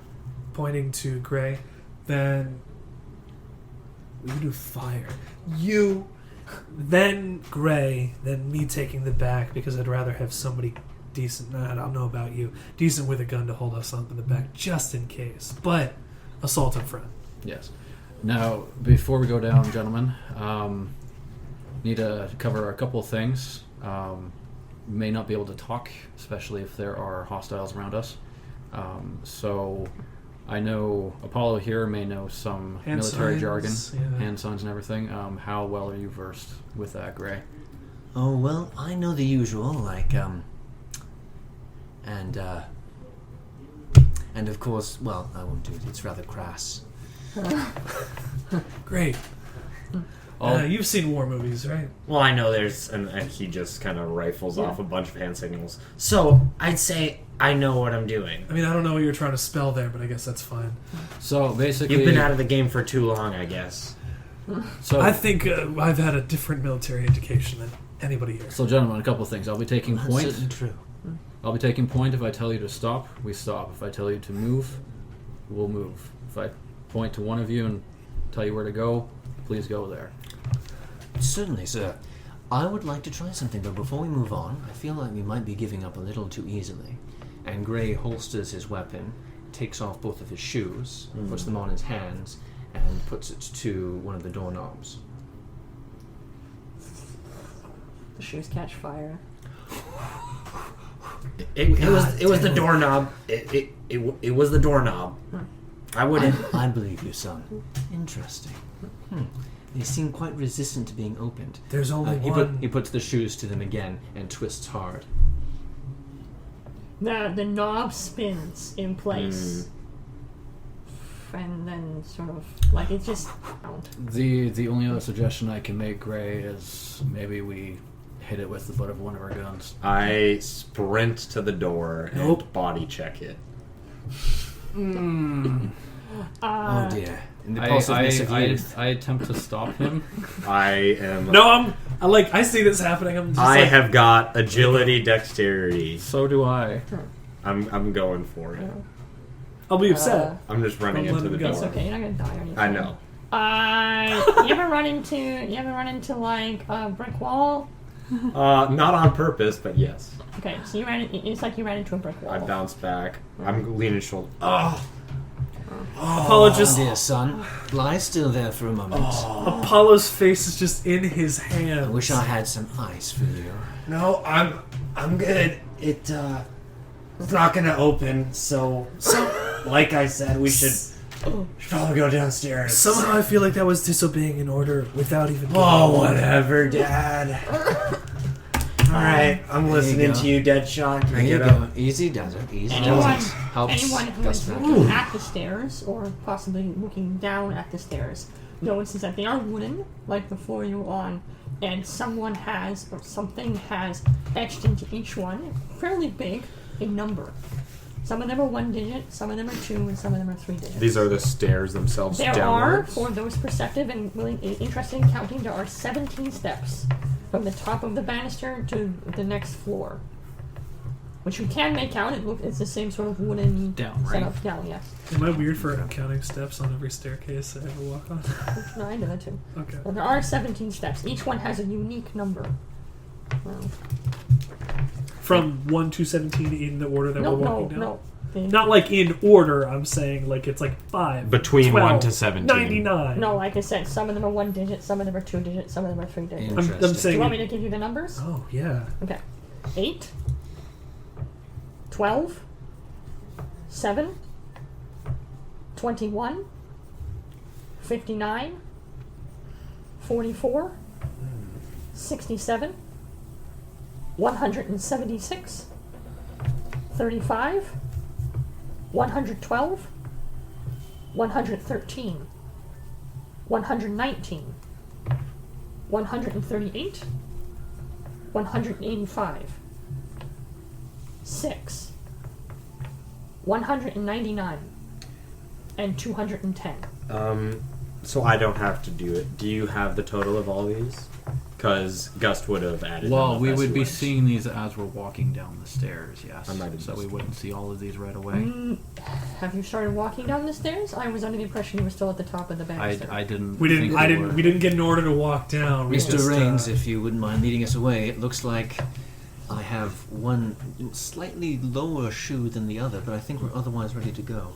pointing to Gray. Then you do fire. You, then Gray, then me taking the back because I'd rather have somebody decent. I don't know about you. Decent with a gun to hold us up in the back just in case. But assault in front. Yes. Now, before we go down, gentlemen, need to cover a couple of things. May not be able to talk, especially if there are hostiles around us. So, I know Apollo here may know some Hand military signs, jargon, yeah. hand signs and everything. How well are you versed with that, Gray? Oh, well, I know the usual, like, and of course, well, I won't do it, it's rather crass. Great. You've seen war movies, right? Well, I know there's, and he just kind of rifles off a bunch of hand signals. So I'd say I know what I'm doing. I mean, I don't know what you're trying to spell there, but I guess that's fine. So basically, You've been out of the game for too long, I guess. So I think I've had a different military education than anybody here. So, gentlemen, a couple of things. I'll be taking That's point. certainly true. I'll be taking point. If I tell you to stop, we stop. If I tell you to move, we'll move. If I point to one of you and tell you where to go, please go there. Certainly, sir. I would like to try something, but before we move on, I feel like we might be giving up a little too easily. And Gray holsters his weapon, takes off both of his shoes, puts them on his hands, and puts it to one of the doorknobs. The shoes catch fire. It was the doorknob. It was the doorknob. I wouldn't. I believe you, son. Interesting. They seem quite resistant to being opened. There's only He one. puts the shoes to them again and twists hard. The knob spins in place. And then sort of like it just The only other suggestion I can make, Gray, is maybe we hit it with the butt of one of our guns. I sprint to the door and body check it. Oh dear. In the I impulsiveness of youth. attempt to stop him. I am. No, I see this happening. I'm just I have got agility, dexterity. So do I. I'm going for it. I'll be upset. I'm just running Don't let into the him go. it's door. okay, you're not gonna die or anything. I know. You ever run into like a brick wall? Not on purpose, but yes. Okay, so it's like you ran into a brick wall. I bounce back. I'm leaning shoulder. Apollo just Dear son, lie still there for a moment. Apollo's face is just in his hand. I wish I had some ice for you. No, I'm good. It's not gonna open. So like I said, we should probably go downstairs. Somehow I feel like that was disobeying an order without even. Oh, whatever, Dad. All right, I'm listening to you, Deadshot. Can I There you get go. up? Easy does it. Easy Anyone, does it. Helps. anyone who Gus is back. looking at the stairs, or possibly looking down at the stairs, notices that they are wooden, like the floor you were on, and someone has, or something has, etched into each one, fairly big, a number. Some of them are 1 digit, some of them are 2, and some of them are 3 digits. These are the stairs themselves There downwards. are, for those perceptive and interested in counting, there are 17 steps from the top of the banister to the next floor. Which you can make out. It's the same sort of wooden Down, right? setup down, yes. Am I weird for counting steps on every staircase I ever walk on? No, I know that too. Okay. Well, there are 17 steps. Each one has a unique number. From 1 to 17 in the order that No, we're no, walking down? no. Not like in order, I'm saying like it's like 5. Between 12, 1 to 17. 99. No, like I said, some of them are 1 digit, some of them are 2 digit, some of them are 3 digit. I'm Interesting. Do saying. you want me to give you the numbers? Oh, yeah. Okay. 8, 12, 7, 21, 59, 44, 67, 176, 35, 112, 113, 119, 138, 185, 6, 199, and 210. So I don't have to do it. Do you have the total of all these? Because Gust would have added. Well, them up we as would he be went. seeing these as we're walking down the stairs, yes. I might have So we missed wouldn't see all of these right away. Have you started walking down the stairs? I was under the impression you were still at the top of the banister. I didn't. We didn't. think I we didn't. were. We didn't get an order to walk down. We Mr. just, Raines, if you wouldn't mind leading us away, it looks like I have one slightly lower shoe than the other, but I think we're otherwise ready to go.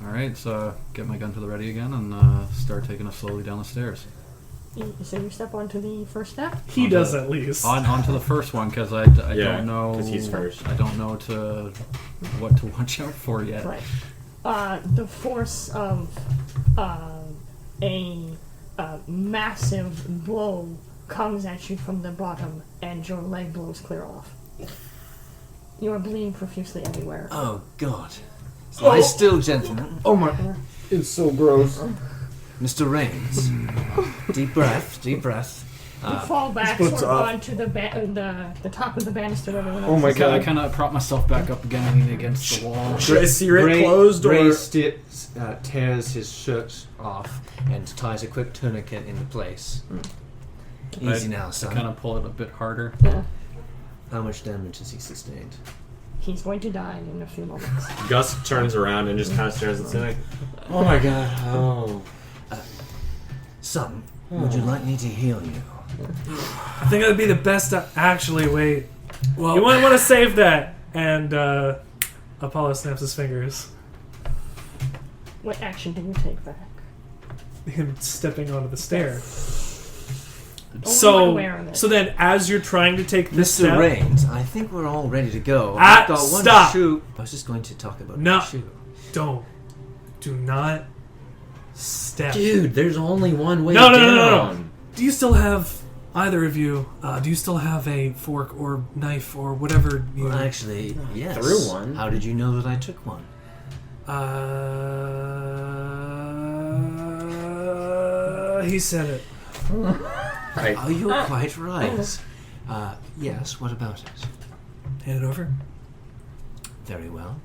All right, so get my gun to the ready again and start taking us slowly down the stairs. So you step onto the first step? he does at least. Onto the first one because I Yeah, don't know. 'cause he's first. I don't know what to watch out for yet. Right. The force of a massive blow comes at you from the bottom, and your leg blows clear off. You are bleeding profusely everywhere. Oh, God. Lie still, gentlemen. Oh my! It's so gross. Mr. Raines. Deep breath, deep breath. You fall back splits sort of off. onto the top of the banister. Everyone Oh else my is God. I kind of prop myself back up again, leaning against the wall. Should I see it Gray, closed Gray or? tears his shirt off and ties a quick tourniquet into place. Easy now, I son. kind of pull it a bit harder. Yeah. How much damage has he sustained? He's going to die in a few moments. Gus turns around and just kind of stares at Cynic. Oh my god. Oh. Son, would you like me to heal you? I think that'd be the best. Actually, wait. Well, you might want to save that. And Apollo snaps his fingers. What action did you take back? Him stepping onto the stair. Only So, one aware of it. so then, as you're trying to take this Mr. step, Rains, I think we're all ready to go. Ah, I've got one stop! shoe. I was just going to talk about No. the shoe. do not step. Dude, there's only one way No, no, down. no, no, no. Do you still have either of you? Do you still have a fork or knife or whatever? You, Well, actually, yes. Threw one. How did you know that I took one? He said it. Right. Oh, you're quite right. Yes, what about it? Hand it over. Very well.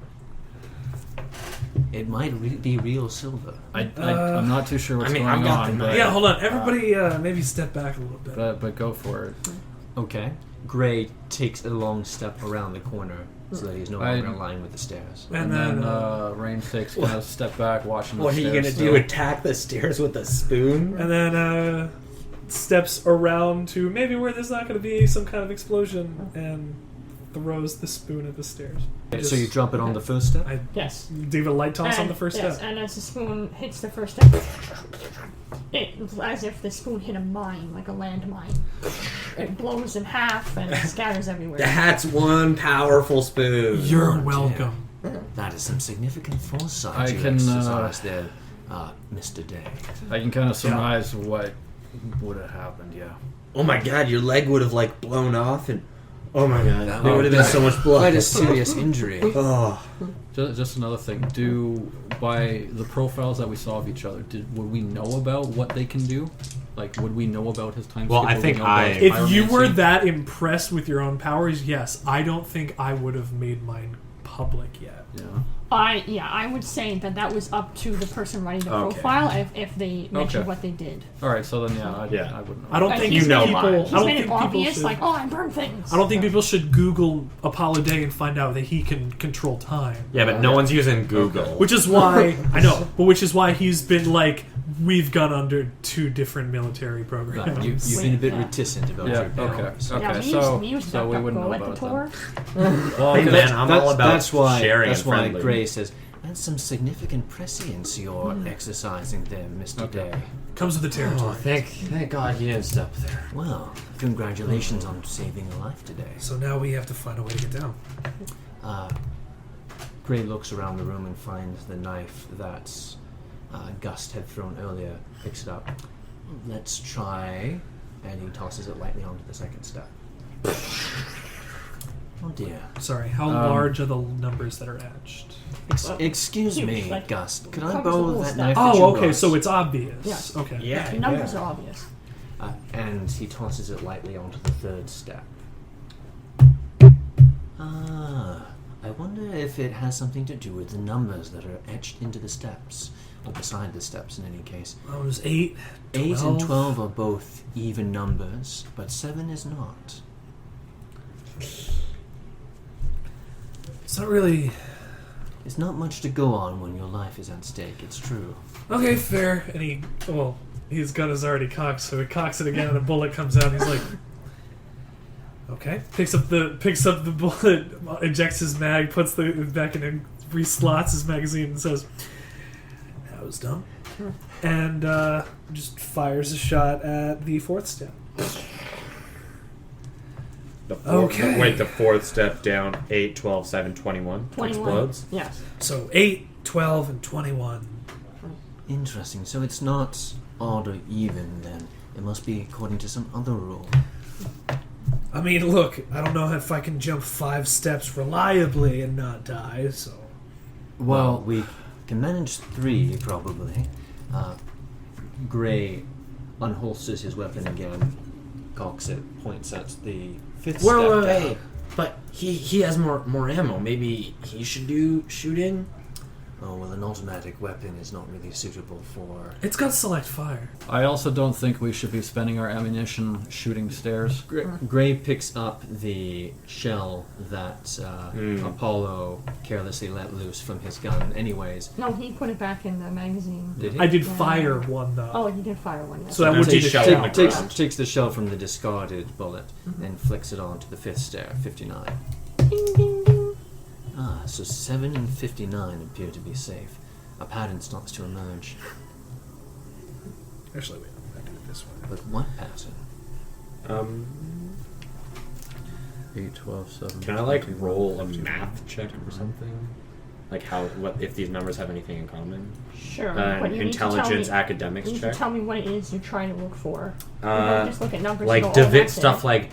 It might be real silver. I'm not too sure what's I mean, going I've got on, the but, Yeah, hold on. Everybody, maybe step back a little bit. but go for it. Okay. Gray takes a long step around the corner so that he's no longer I- in line with the stairs. And then Rains takes kind of step back, watching. What are you gonna do? Attack the stairs with a spoon? And then steps around to maybe where there's not going to be some kind of explosion and throws the spoon at the stairs. So you drop it on the first step? Yes. Do a light toss on And- the first yes, step. and as the spoon hits the first step, it's as if the spoon hit a mine, like a landmine. It blows in half and scatters everywhere. That's one powerful spoon. You're Oh, welcome. That is some significant foresight I you can, exercise there, Mr. Day. I can kind of surmise what would have happened. Yeah. Oh my god, your leg would have like blown off and oh my god, That there would have been so much blood. Quite a serious injury. Oh. Just another thing. By the profiles that we saw of each other, would we know about what they can do? Like, would we know about his time? Well, skip? I Would think we know about I- his If you were pyromancy? that impressed with your own powers, yes. I don't think I would have made mine public yet. Yeah. I would say that was up to the person writing the Okay. profile if they mentioned Okay. what they did. All right. So then, I wouldn't know. I don't Like, think he's people. made it- I don't He's made think it people obvious, should. like, I burn things. I don't think people should Google Apollo Day and find out that he can control time. Yeah, but no one's using Google. Which is why I know, but which is why he's been like, we've gone under 2 different military programs. You've been a bit Yeah. reticent about Yeah. your powers. Okay. Yeah, we used so we wouldn't know at the about tour. them. Well, Hey, okay, man, I'm all about that's why, sharing That's and why friendly. Gray says, that's some significant prescience you're exercising there, Mr. Okay. Day. Comes with the territory. Oh, thank God you didn't step there. Well, congratulations on saving a life today. So now we have to find a way to get down. Gray looks around the room and finds the knife that Gust had thrown earlier, picks it up. Let's try, and he tosses it lightly onto the second step. Oh dear. Sorry, how large are the numbers that are etched? Excuse Huge, me, like, Gust. Could I covers the borrow whole that step. knife? that you Oh, okay, brought? so it's obvious. Yes. Okay. Yeah. The numbers are obvious. And he tosses it lightly onto the third step. I wonder if it has something to do with the numbers that are etched into the steps, or beside the steps in any case. Oh, it was 8. 8 and 12 are both even numbers, but 7 is not. It's not really. It's not much to go on when your life is at stake, it's true. Okay, fair. And his gun is already cocked, so he cocks it again, and a bullet comes out. And he's like, okay. Picks up the bullet, ejects his mag, puts the back in, and reslots his magazine, and says, "That was dumb." And just fires a shot at the 4th step. The fourth step down, 8, 12, 7, 21. 21. Explodes. Yes. So 8, 12, and 21. Interesting. So it's not odd or even then. It must be according to some other rule. I mean, look, I don't know if I can jump 5 steps reliably and not die, so. Well, we can manage 3, probably. Gray unholsters his weapon again, cocks it, points at the fifth Well, step hey, down. but he has more ammo. Maybe he should do shooting. Oh, well, an automatic weapon is not really suitable for... It's got select fire. I also don't think we should be spending our ammunition shooting stairs. Gray picks up the shell that Apollo carelessly let loose from his gun anyways. No, he put it back in the magazine. Did he? I did Yeah. fire one though. Oh, he did fire one. So that would be the shell shell. on the ground. Takes the shell from the discarded bullet and flicks it onto the fifth stair, 59. Ding, ding, ding. Ah, so 7 and 59 appear to be safe. A pattern starts to emerge. Actually, wait, I'm gonna do it this way. But what pattern? 8, 12, 7. Can I like roll a math check or something? Like what if these numbers have anything in common? Sure. An but you need to tell intelligence me, academics you need check. to tell me what it is you're trying to look for. You don't just look at numbers. Like and go, oh, that's stuff it. like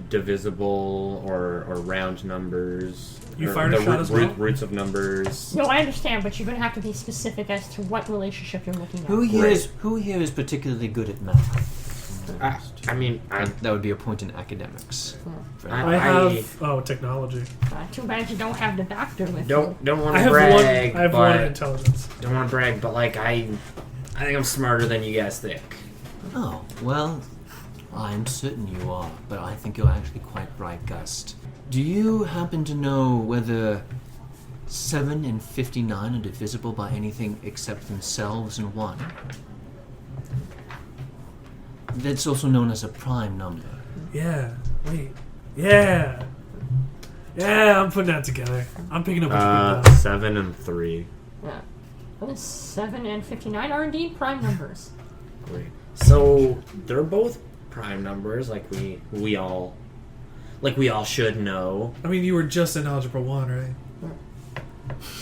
divisible or round numbers. You or fired a the shot as well? roots of numbers. No, I understand, but you're going to have to be specific as to what relationship you're looking at. Who here is particularly good at math? I mean, That would be a point in academics. For I have technology. Too bad you don't have the doctor with you. don't want I to have brag. one. I have but one in intelligence. Don't want to brag, but like I think I'm smarter than you guys think. Oh, well, I'm certain you are, but I think you're actually quite bright, Gust. Do you happen to know whether 7 and 59 are divisible by anything except themselves and 1? That's also known as a prime number. Yeah. Wait. Yeah. Yeah, I'm putting that together. I'm picking up what you put down. 7 and 3. Yeah. Well, 7 and 59 are indeed prime numbers. Great. So they're both prime numbers, like we all should know. I mean, you were just in Algebra 1, right?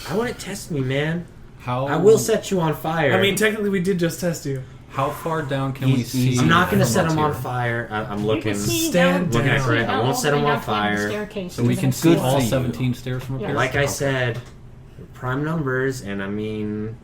I want to test me, man. How I will set you on fire. I mean, technically, we did just test you. How far down can we see? I'm not going to from set up him on here? fire. I'm You looking. can see Stand down, down. you can see Looking at it, I down won't all set the him way on down to the end of the fire. staircase So we to can the see next all floor. 17 stairs from up Yeah. here? Like I Okay. said, prime numbers, and I mean,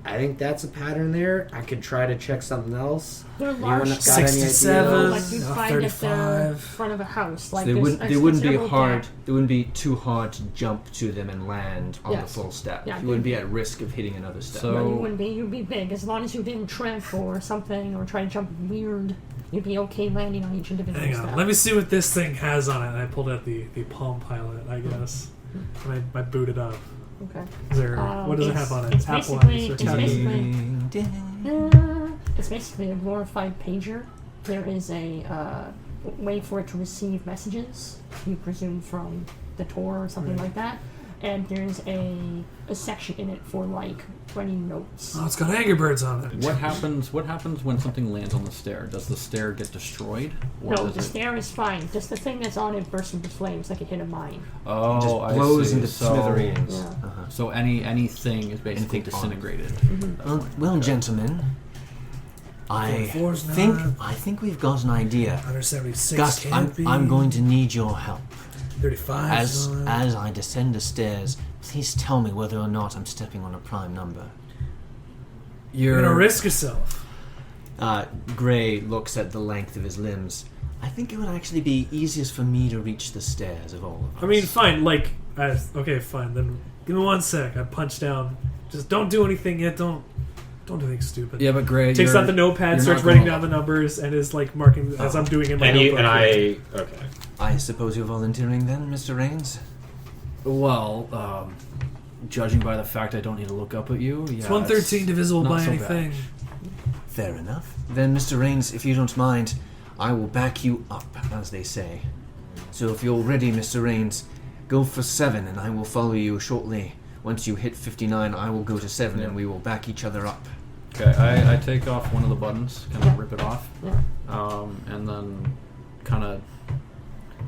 I think that's a pattern there. I could try to check something else. They're Anyone large got any 67. ideas? like you No, find at the 35. front of a house. Like They there's wouldn't. a They wouldn't be considerable hard. gap. It wouldn't be too hard to jump to them and land on Yes. the full step. Yeah, you wouldn't be at risk of hitting another step. So- No, you wouldn't be. You'd be big. As long as you didn't trip or something or try to jump weird, you'd be okay landing on each individual Hang step. on. Let me see what this thing has on it. And I pulled out the Palm Pilot, I guess. And I booted up. Okay. Is there, what does it It's- have on it? it's Apple basically- or it's Tabby? basically- It's basically a glorified pager. There is a way for it to receive messages, you presume from the Tor or something Right. like that. And there's a section in it for like writing notes. Oh, it's got Angry Birds on it. What happens when something lands on the stair? Does the stair get destroyed? Or No, does the it... stair is fine. Just the thing that's on it bursts into flames like it hit a mine. Oh, It just I blows see. into So- smithereens. Yeah. Uh-huh. So anything is basically Anything on it. disintegrated. Well, gentlemen, I 44's not- I think we've got an idea. 176 Gus, can't be. I'm going to need your help. 35. As I descend the stairs, please tell me whether or not I'm stepping on a prime number. You're gonna risk yourself. Gray looks at the length of his limbs. I think it would actually be easiest for me to reach the stairs of all of us. I mean, fine. Like, okay, fine. Then give me 1 sec. I punch down. Just don't do anything yet. Don't do anything stupid. Yeah, but Gray, Takes you're- out the notepad, you're starts not writing gonna- down the numbers, and is like marking as I'm doing in my notebook. Okay. I suppose you're volunteering then, Mr. Raines? Well, judging by the fact I don't need to look up at you, yeah, It's 113 divisible not by so bad. anything. Fair enough. Then, Mr. Raines, if you don't mind, I will back you up, as they say. So if you're ready, Mr. Raines, go for 7, and I will follow you shortly. Once you hit 59, I will go to 7, and we will back each other up. Okay, I take off one of the buttons, kind of rip it off, and then kind of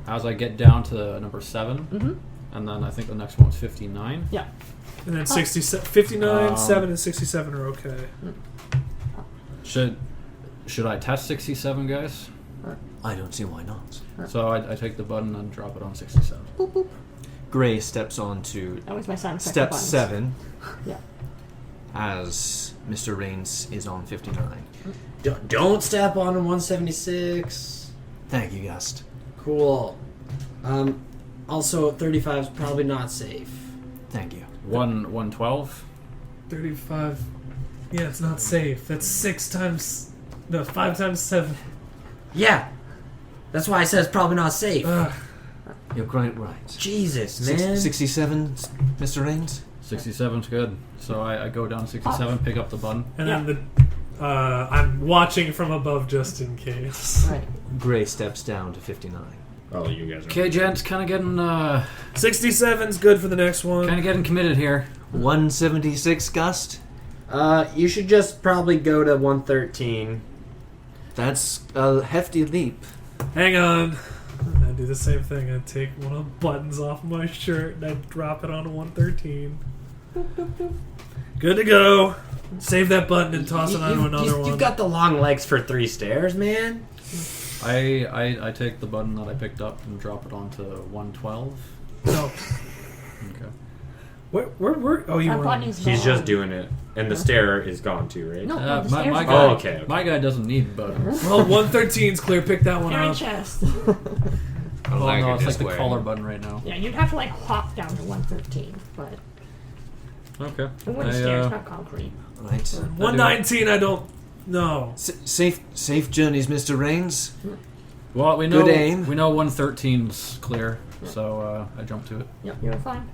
as I get down to number 7, and then I think the next one's 59. Yeah. And then 59, 7, and 67 are okay. Should I test 67, guys? I don't see why not. So I take the button and drop it on 67. Boop, boop. Gray steps on to That was my sound effect. step buttons. 7 Yeah. as Mr. Raines is on 59. Don't step on 176. Thank you, Gust. Cool. Also, 35 is probably not safe. Thank you. 112. 35. Yeah, it's not safe. That's 5 times 7. Yeah. That's why I said it's probably not safe. You're quite right. Jesus, man. 67, Mr. Rains? 67's good. So I go down to 67, pick up the button. And then I'm watching from above just in case. Right. Gray steps down to 59. Oh, you guys are. Okay, gents, kind of getting 67's good for the next one. kind of getting committed here. 176, Gust? You should just probably go to 113. That's a hefty leap. Hang on. I do the same thing. I take one of the buttons off my shirt and I drop it onto 113. Good to go. Save that button and toss it onto another one. You've got the long legs for 3 stairs, man. I take the button that I picked up and drop it onto 112. No. Okay. Where? Oh, you That were. button is He's gone. just doing it, and the stair is gone too, right? No, the my stairs guy, are gone. Oh, okay. My guy doesn't need buttons. Well, 113's clear. Pick that one Carry up. chest. Oh no, it's like the collar button right now. Yeah, you'd have to like hop down to 113, but Okay. the wooden stairs, not concrete. Right. 119, I don't know. Safe journeys, Mr. Rains. Well, we know Good aim. we know 113's clear, so I jump to it. Yep, you're fine.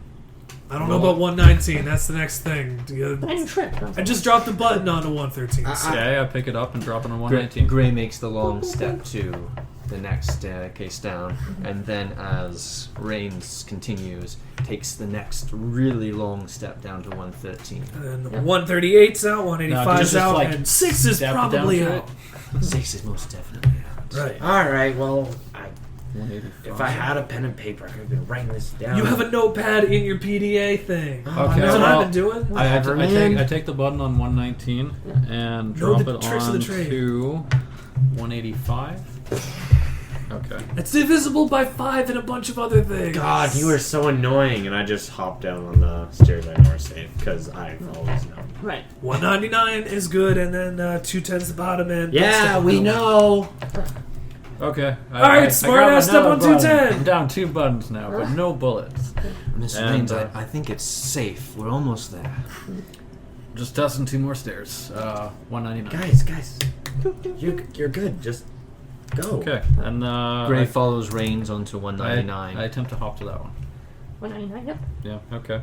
I don't know about 119. That's the next thing. Then you trip. I just dropped the button onto 113. Yeah, I pick it up and drop it on Gray, 119. Gray makes the long step to the next staircase down, and then as Rains continues, takes the next really long step down to 113. And then 138's out, 185's just out, like and 6 is step probably down to out. 6 is most definitely out. Right. Alright, well, 185. if I had a pen and paper, I could have been writing this down. You have a notepad in your PDA thing. Oh, Okay, That's what well, I've been doing. I take the button on 119 and Know drop the it tricks of on the trade. to 185. Okay. It's divisible by 5 and a bunch of other things. God, you are so annoying, and I just hop down on the stairs I know are safe, because I've always known. Right. 199 is good, and then 210's the bottom end. Yeah, we know. Okay. Alright, smart got ass, step another on button. 210. I'm down 2 buttons now, but no bullets. Mr. And, Rains, I think it's safe. We're almost there. Just testing 2 more stairs. 199. Guys, you're good. Just go. Okay. And Gray follows Rains onto 199. I attempt to hop to that one. 199, yep. Yeah. Okay.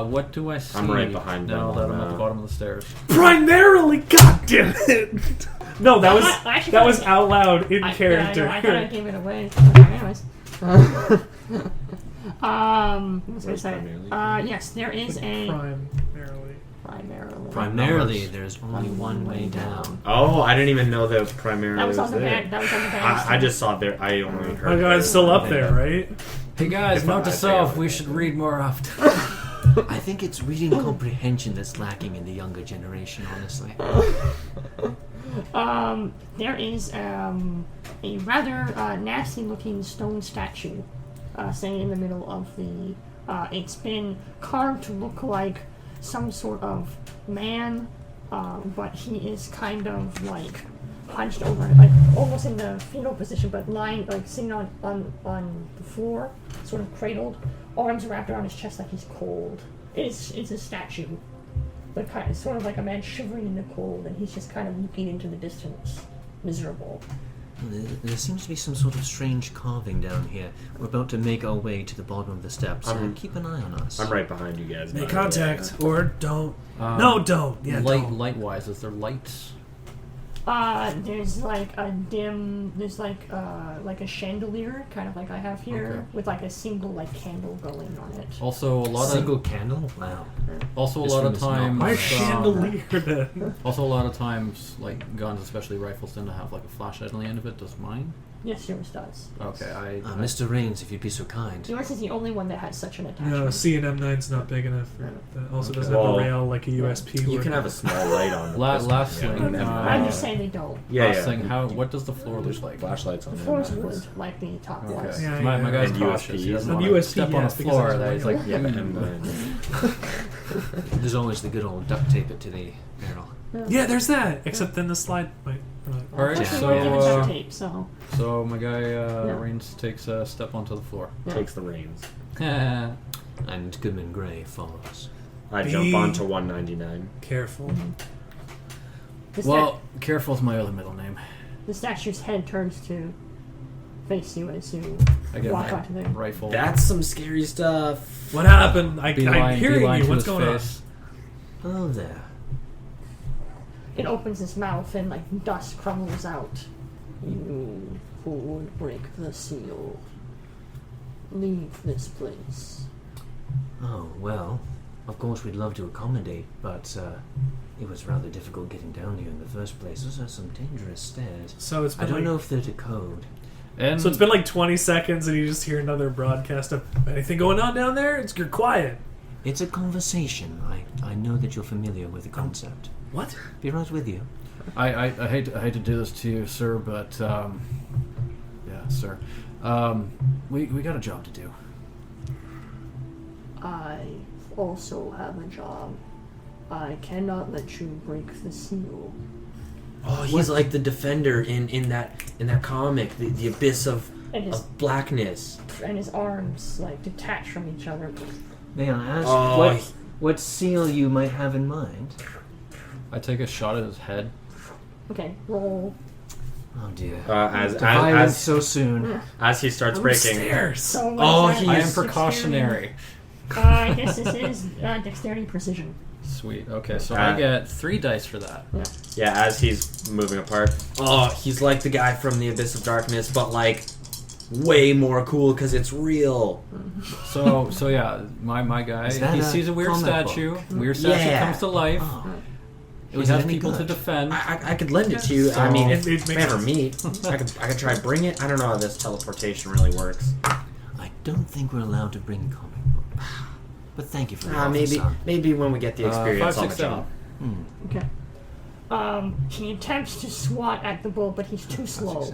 What do I see I'm right behind now them that on, I'm at the bottom of the stairs? Primarily, goddamn it! No, that was I actually that was thought- out loud in Yeah, character. I thought I gave it away. Okay, anyways. What was I say? Yes, there is a Primarily. Primarily, there's only one way down. Oh, I didn't even know that primarily that was on the there. bag. That was on the bag. I just saw there. I only heard. My guy's still up there, right? Hey guys, If note to I self: fail. we should read more often. I think it's reading comprehension that's lacking in the younger generation, honestly. There is a rather nasty-looking stone statue sitting in the middle of the. It's been carved to look like some sort of man, but he is kind of like hunched over, like almost in the fetal position, but lying, like sitting on the floor, sort of cradled, arms wrapped around his chest like he's cold. It's a statue, but kind of sort of like a man shivering in the cold, and he's just kind of looking into the distance, miserable. There seems to be some sort of strange carving down here. We're about to make our way to the bottom of the steps, so keep an eye on us. I'm right behind you guys. Make by the way. contact or don't. No, don't. Yeah, don't. Light-wise, is there lights? There's like a dim, there's like a chandelier, kind of like I have here, Okay. with like a single like candle going on it. Also, a lot Single candle? Wow. Also, a This lot room of is not times. My chandelier then. Also, a lot of times, like guns, especially rifles, tend to have like a flashlight on the end of it. Does mine? Yes, yours does. Okay, I Mr. Rains, if you'd be so kind. Yours is the only one that has such an attachment. No, C and M9's not big enough. That also doesn't Well, have a rail like a USP. You would. can have a small light on. Last thing. I'm just saying they don't. Last thing. What does the floor look like? Flashlights on The the floor is M9s. wood, like the top Okay. was. Yeah, my guy's And cautious. He USPs. doesn't On want to USP, step on a yes, because floor it's that he's real. like, Yeah, but M9s. There's always the good old duct tape it to the barrel. Yeah, there's that. Except then the slide might All right, Unfortunately, we're given so duct tape, so so my guy Yeah. Rains takes a step onto the floor. Takes the reins. And Goodman Gray follows. I jump onto 199. Careful. Well, careful's my other middle name. the statue's head turns to face you as you I get walk my onto the. rifle. That's some scary stuff. What happened? I'm beeline hearing you. to What's his going face. Oh, there. It opens its mouth and like dust crumbles out. You who would break the seal, leave this place. Oh, well, of course we'd love to accommodate, but it was rather difficult getting down here in the first place. Those are some dangerous stairs. So it's I been don't like, know if they're to code. And so it's been like 20 seconds, and you just hear another broadcast of anything going on down there. You're quiet. It's a conversation. I know that you're familiar with the concept. What? Be right with you. I hate to do this to you, sir, but yeah, sir. We got a job to do. I also have a job. I cannot let you break the seal. Oh, he's like the defender in that comic, the abyss of blackness. And his arms like detach from each other. May I ask what seal you might have in mind? I take a shot at his head. Okay, roll. Oh dear. As so soon. as he starts breaking, So Oh, what is that? I am Dexterity? precautionary. I guess this is dexterity precision. Sweet. Okay, so I get 3 dice for that. yeah, as he's moving apart, Oh, he's like the guy from the Abyss of Darkness, but like way more cool because it's real. So yeah, my guy, Is that he a sees a weird comic statue. book? Weird statue Yeah. comes to life. Oh. He Was it has any people to good? defend. I could lend it to you. So- I mean, It if makes we ever sense. meet, I could try bring it. I don't know how this teleportation really works. I don't think we're allowed to bring comic books. But thank you for the offer, Maybe son. when we get the experience 5, on 6, the job. 7. Okay. He attempts to swat at the bull, but he's too slow. 5, 6,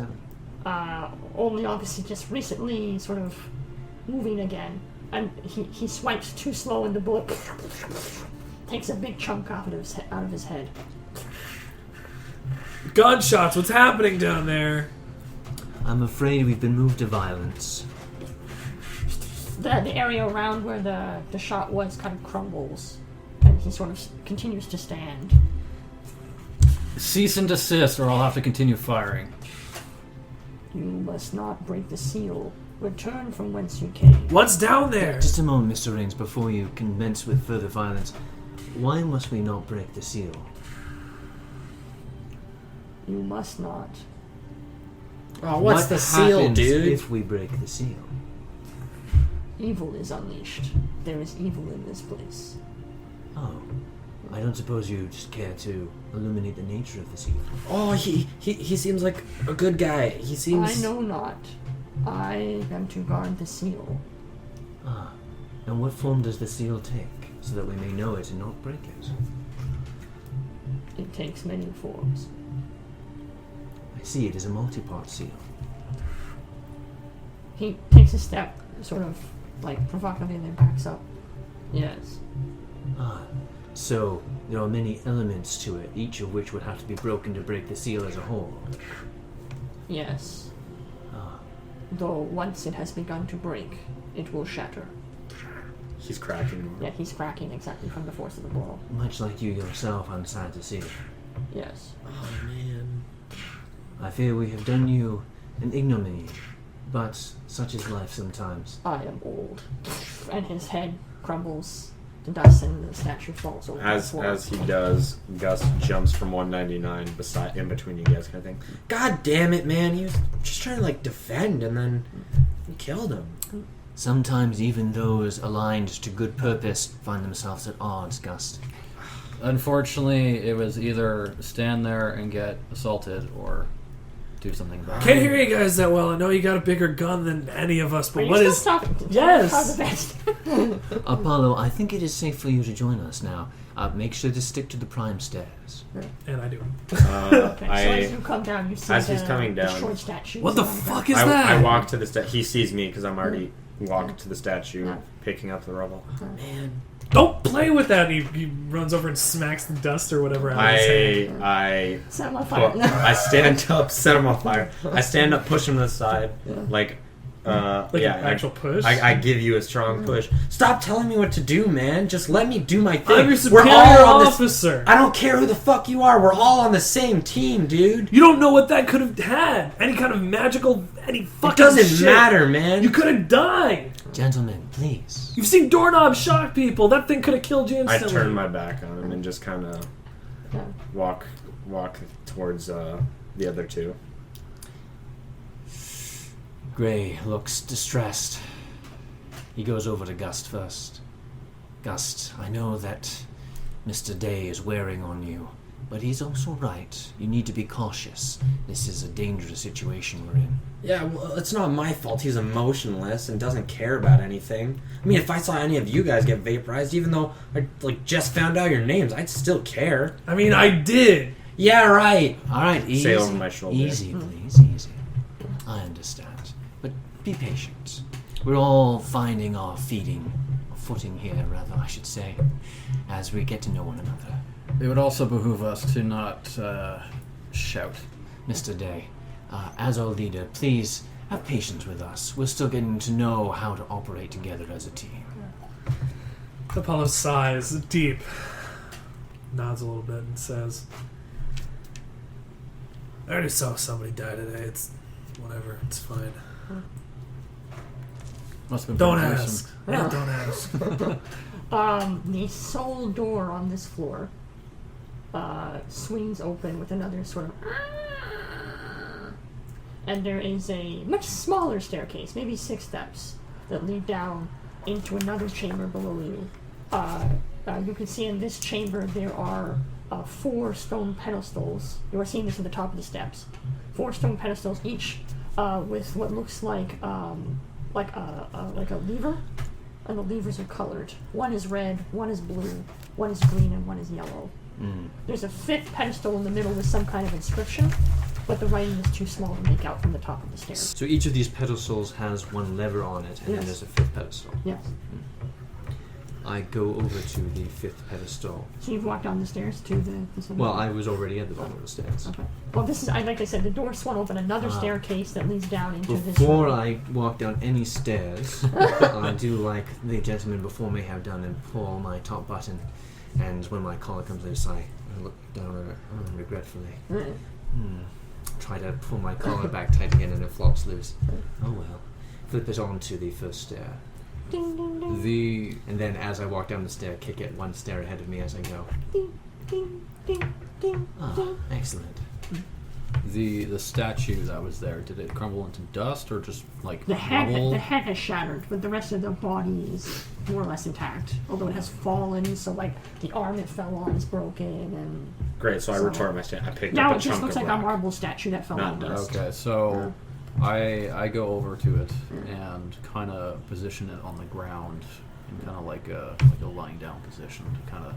7. Only obviously just recently sort of moving again. And he swipes too slow and the bullet takes a big chunk out of his head. Gunshots. What's happening down there? I'm afraid we've been moved to violence. The area around where the shot was kind of crumbles. And he sort of continues to stand. Cease and desist, or I'll have to continue firing. You must not break the seal. Return from whence you came. What's down there? Just a moment, Mr. Rains, before you commence with further violence. Why must we not break the seal? You must not. Oh, what's What the seal, happens dude? if we break the seal? Evil is unleashed. There is evil in this place. Oh, I don't suppose you just care to illuminate the nature of the seal. Oh, he seems like a good guy. He seems. I know not. I am to guard the seal. Ah, and what form does the seal take, so that we may know it and not break it? It takes many forms. I see it is a multi-part seal. He takes a step, sort of like provocatively, and then backs up. Yes. Ah, so there are many elements to it, each of which would have to be broken to break the seal as a whole. Yes. Ah, Though once it has begun to break, it will shatter. he's cracking. Yeah, he's cracking exactly from the force of the blow. much like you yourself, I'm sad to see. Yes. Oh man. I fear we have done you an ignominy, but such is life sometimes. I am old. And his head crumbles to dust and the statue falls over the floor. As he does, Gus jumps from 199 in between you guys, kind of thing. God damn it, man. He was just trying to like defend, and then you killed him. Sometimes even those aligned to good purpose find themselves at odds, Gus. Unfortunately, it was either stand there and get assaulted or do something about it. Can't hear you guys that well. I know you got a bigger gun than any of us, but Are you what still is? talking to Yes. How the best? Apollo, I think it is safe for you to join us now. Make sure to stick to the prime stairs. And I do. Okay, so as you come down, you see as he's coming down- the short statue. What the on fuck ground. is that? I walk to the statue. He sees me because I'm already walking to the statue, picking up the rubble. Man, Don't play with that. He runs over and smacks the dust or whatever out of his hand. I Set him on fire. I stand up, set him on fire. I stand up, push him to the side, like Like an actual push? I give you a strong push. Stop telling me what to do, man. Just let me do my thing. I'm your We're superior all on officer. I don't care who the fuck you are. We're all on the same team, dude. You don't know what that could have had. Any kind of magical, any fucking It doesn't shit. matter, man. You could have died. Gentlemen, please. You've seen doorknobs shock people. That thing could have killed you I instantly. turn my back on him and just kind of walk towards the other two. Gray looks distressed. He goes over to Gust first. Gust, I know that Mr. Day is wearing on you, but he's also right. You need to be cautious. This is a dangerous situation we're in. Yeah, well, it's not my fault. He's emotionless and doesn't care about anything. I mean, if I saw any of you guys get vaporized, even though I just found out your names, I'd still care. I mean, I did. Yeah, right. All right, easy. Say over my shoulder. Easy, please, easy. I understand. But be patient. We're all finding our footing here, rather, I should say, as we get to know one another. It would also behoove us to not shout. Mr. Day, as our leader, please have patience with us. We're still getting to know how to operate together as a team. Apollo sighs deep, nods a little bit, and says, I already saw somebody die today. It's whatever. It's fine. Must have been Don't pretty ask. Yeah, don't ask. The sole door on this floor swings open with another sort of... And there is a much smaller staircase, maybe 6 steps, that lead down into another chamber below you. You can see in this chamber there are 4 stone pedestals. You are seeing this at the top of the steps. 4 stone pedestals, each with what looks like a lever, and the levers are colored. One is red, one is blue, one is green, and one is yellow. There's a 5th pedestal in the middle with some kind of inscription, but the writing is too small to make out from the top of the stairs. So each of these pedestals has one lever on it, and then there's a 5th pedestal. Yes. I go over to the 5th pedestal. So you've walked down the stairs to the... Well, I was already at the bottom of the stairs. Okay. Well, this is, like I said, the door swung open, another staircase that leads down into this Before room. I walk down any stairs, I do like the gentleman before me have done and pull my top button. And when my collar comes loose, I look down at it regretfully. Try to pull my collar back tight again and it flops loose. Oh well. Flip it onto the first stair. Ding, ding, ding. And then as I walk down the stair, kick it 1 stair ahead of me as I go. Ding, ding, ding, ding, ding. Excellent. The statue that was there, did it crumble into dust or just like The head rubble? has shattered, but the rest of the body is more or less intact. Although it has fallen, so like the arm it fell on is broken, and Great, so I retort my stand. I picked now up a it just chunk looks of like rock. a marble statue that fell Not on. dust. Okay, so I go over to it and kind of position it on the ground in kind of like a lying down position to kind of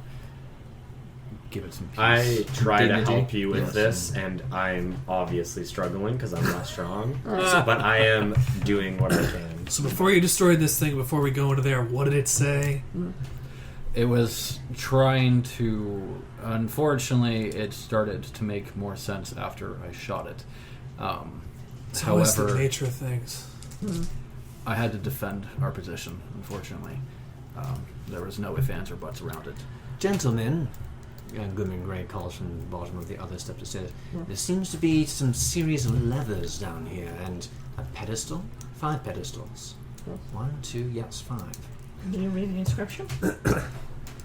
give it some peace. I try to dignity. help you with Yes. this, and I'm obviously struggling because I'm not strong. But I am doing what I can. So before you destroyed this thing, before we go into there, what did it say? It was trying to... Unfortunately, it started to make more sense after I shot it. So it's the However, nature of things. I had to defend our position, unfortunately. There was no ifs, ands, or buts around it. Gentlemen, Goodman Gray calls from the bottom of the other step to say, there seems to be some series of levers down here, and a pedestal? 5 pedestals. 1, 2, yes, 5. Do you read the inscription?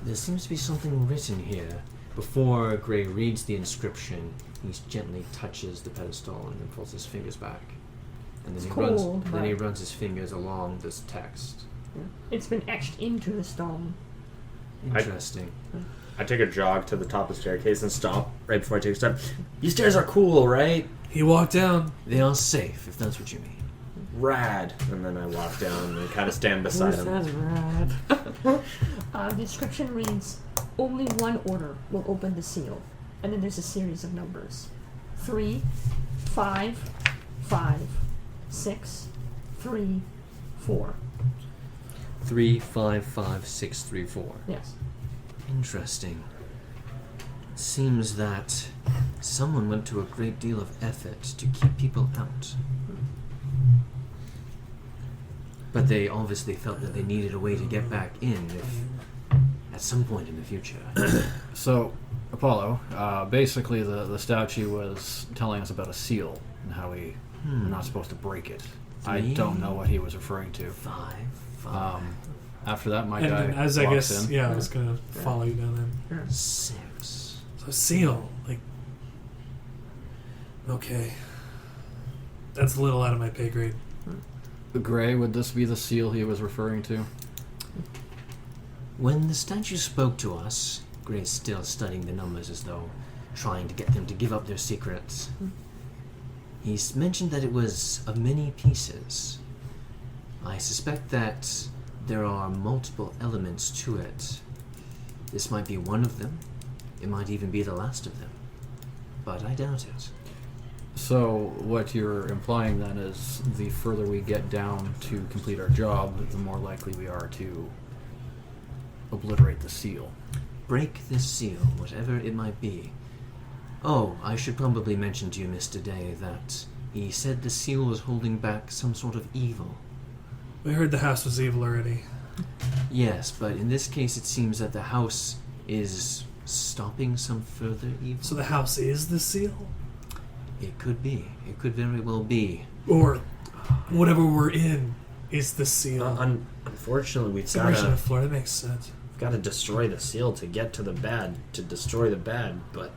There seems to be something written here. Before Gray reads the inscription, he gently touches the pedestal and then pulls his fingers back. And then he runs his fingers along this text. It's been etched into the stone. Interesting. I take a jog to the top of the staircase and stop right before I take a step. These stairs are cool, right? He walked down. They are safe, if that's what you mean. Rad. And then I walk down and kind of stand beside him. Rad. The inscription reads, only one order will open the seal. And then there's a series of numbers. 3, 5, 5, 6, 3, 4. 355634. Yes. Interesting. Seems that someone went to a great deal of effort to keep people out. But they obviously felt that they needed a way to get back in at some point in the future. So, Apollo, basically the statue was telling us about a seal and how we're not supposed to break it. I don't know what he was referring to. 5. After that, my And guy then walks as I guess, in. yeah, I was gonna follow you down there. 6. So seal, like, okay, that's a little out of my pay grade. Gray, would this be the seal he was referring to? When the statue spoke to us, Gray's still studying the numbers as though trying to get them to give up their secrets. He mentioned that it was of many pieces. I suspect that there are multiple elements to it. This might be one of them. It might even be the last of them. But I doubt it. So what you're implying then is the further we get down to complete our job, the more likely we are to obliterate the seal. Break this seal, whatever it might be. Oh, I should probably mention to you, Mr. Day, that he said the seal was holding back some sort of evil. We heard the house was evil already. Yes, but in this case it seems that the house is stopping some further evil. So the house is the seal? It could be. It could very well be. Or whatever we're in is the seal. Unfortunately, we've Some version got of Florida makes sense. to destroy the seal to get to the bad, to destroy the bad, but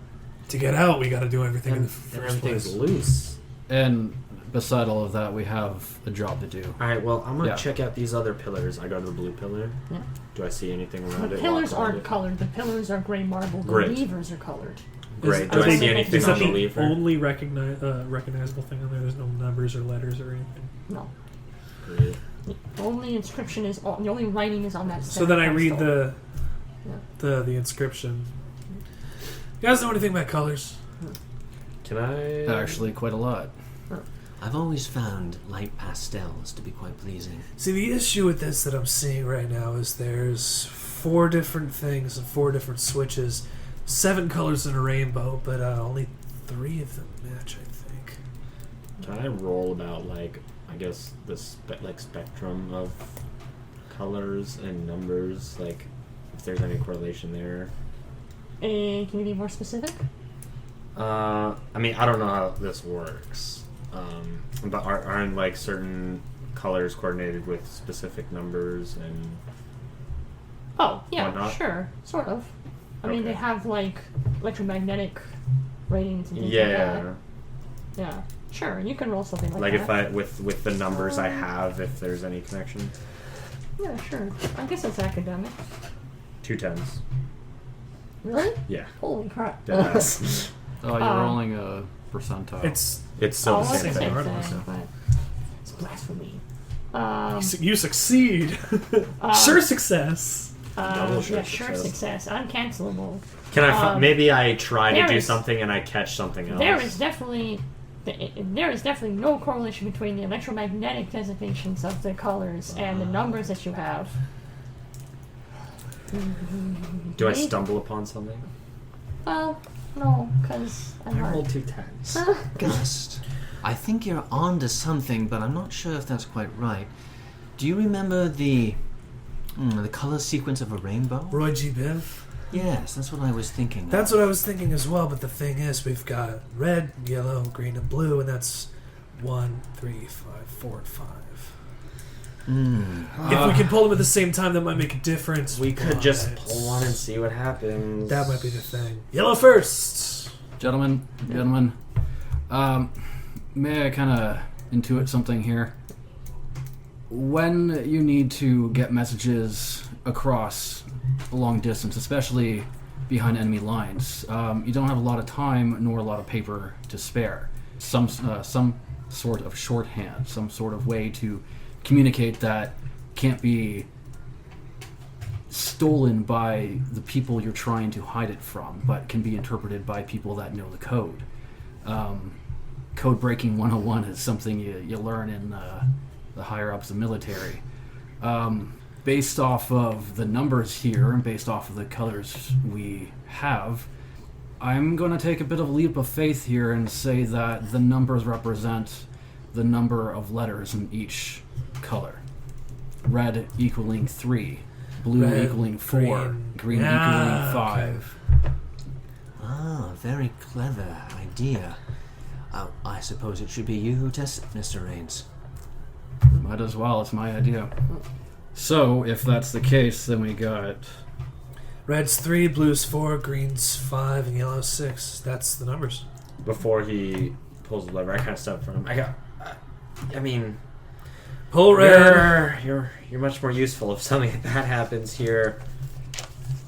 To get out, we got to do everything in the and first everything's place. loose. And beside all of that, we have a job to do. All right, well, I'm gonna Yeah. check out these other pillars. I go to the blue pillar. Yeah. Do I see anything around The it? pillars walk around aren't it? colored. The pillars are gray marble. The Great. levers are colored. Great. Are Do I they- see anything is that on the the lever? only recognizable thing on there? There's no numbers or letters or anything. No. Great. The only inscription is the only writing is on that. So then I read pedestal. the inscription. You guys know anything about colors? Can I? Actually, quite a lot. I've always found light pastels to be quite pleasing. See, the issue with this that I'm seeing right now is there's 4 different things and 4 different switches, 7 colors in a rainbow, but only 3 of them match, I think. Can I roll about I guess the spectrum of colors and numbers, if there's any correlation there? Can you be more specific? I mean, I don't know how this works, but aren't certain colors coordinated with specific numbers and? Oh, yeah, Whatnot? sure, sort of. I mean, Okay. they have electromagnetic ratings and things like Yeah. that. Yeah, sure. You can roll something like Like that. if I with the numbers I have, if there's any connection. Yeah, sure. I guess it's academic. 2 10s. Really? Yeah. Holy crap. Deadass. Oh, you're rolling a percentile. It's It's still Oh, the it's same the thing. same regardless, thing, but it's blasphemy. you succeed. Sure success. Double sure Yeah, sure success. Uncancelable. Can I? Maybe I try to there do is- something and I catch something else. There is definitely no correlation between the electromagnetic designations of the colors and the numbers that you have. Do I Maybe- stumble upon something? Well, no, because I'm I not. rolled 2 10s. Gust, I think you're on to something, but I'm not sure if that's quite right. Do you remember the color sequence of a rainbow? Roy G. Biv. Yes, that's what I was thinking. That's what I was thinking as well, but the thing is, we've got red, yellow, green, and blue, and that's 1, 3, 5, 4, and 5. If we can pull them at the same time, that might make a difference. We could but just pull one and see what happens. That might be the thing. Yellow first. Gentlemen, may I kind of intuit something here? When you need to get messages across a long distance, especially behind enemy lines, you don't have a lot of time nor a lot of paper to spare. Some sort of shorthand, some sort of way to communicate that can't be stolen by the people you're trying to hide it from, but can be interpreted by people that know the code. Code breaking 101 is something you learn in the higher ups of the military. based off of the numbers here and based off of the colors we have, I'm going to take a bit of a leap of faith here and say that the numbers represent the number of letters in each color. Red equaling 3, blue Red, equaling 4, green equaling 5. Ah, very clever idea. I suppose it should be you who tests it, Mr. Rains. Might as well, it's my idea. So, if that's the case, then we got... Red's 3, blue's 4, green's 5, and yellow's 6. That's the numbers. Before he pulls the lever, I kind of step in front of him. I mean, Pull red. You're much more useful if something like that happens here.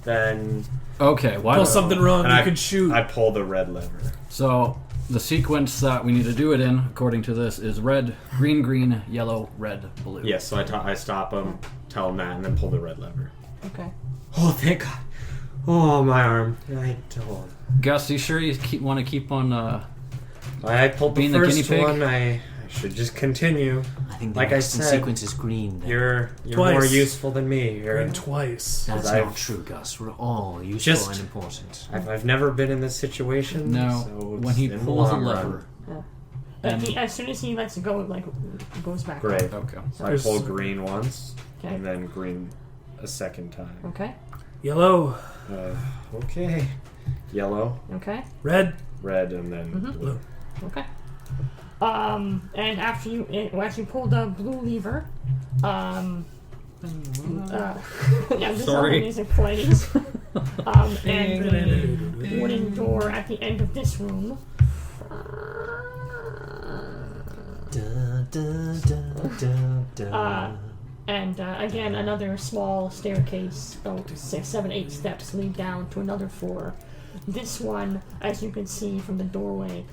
Then Okay, why Pull something wrong, and you I- can shoot. I pull the red lever. So, the sequence that we need to do it in, according to this, is red, green, yellow, red, blue. Yes, so I stop him, tell him that, and then pull the red lever. Okay. Oh, thank God. Oh, my arm. I don't. Gus, you sure you want to keep on... I pulled the Being the first guinea pig? one. I should just continue. I think the Like I next in said, sequence is green. Then. You're Twice. more useful than me. Green twice. That's I've- not true, Gus. We're all useful Just- and important. I've never been in this situation. No, so it's when he in the pulls a long lever... run. As soon as he lets it go, it like goes back. Great. Okay. So I pull green once, Okay. and then green a second time. Okay. Yellow. Okay. Yellow, Okay. Red. red, and then blue. Okay. And after you pull the blue lever, yeah, just Sorry. all the music plays. And the wooden door at the end of this room. Da, da, da, da, da. And again, another small staircase, 6, 7, 8 steps lead down to another floor. This one, as you can see from the doorway,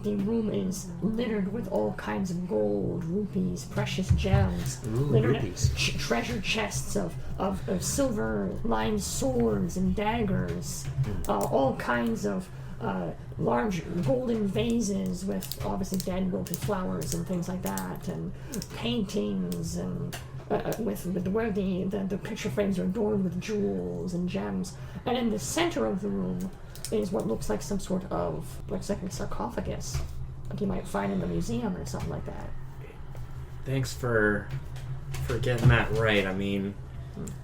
the room is littered with all kinds of gold, rupees, precious gems, littered rupees. treasure chests of silver-lined swords and daggers, all kinds of large golden vases with obviously dead wilted flowers and things like that, and paintings and where the picture frames are adorned with jewels and gems. And in the center of the room is what looks like some sort of like a sarcophagus, like you might find in the museum or something like that. Thanks for getting that right. I mean,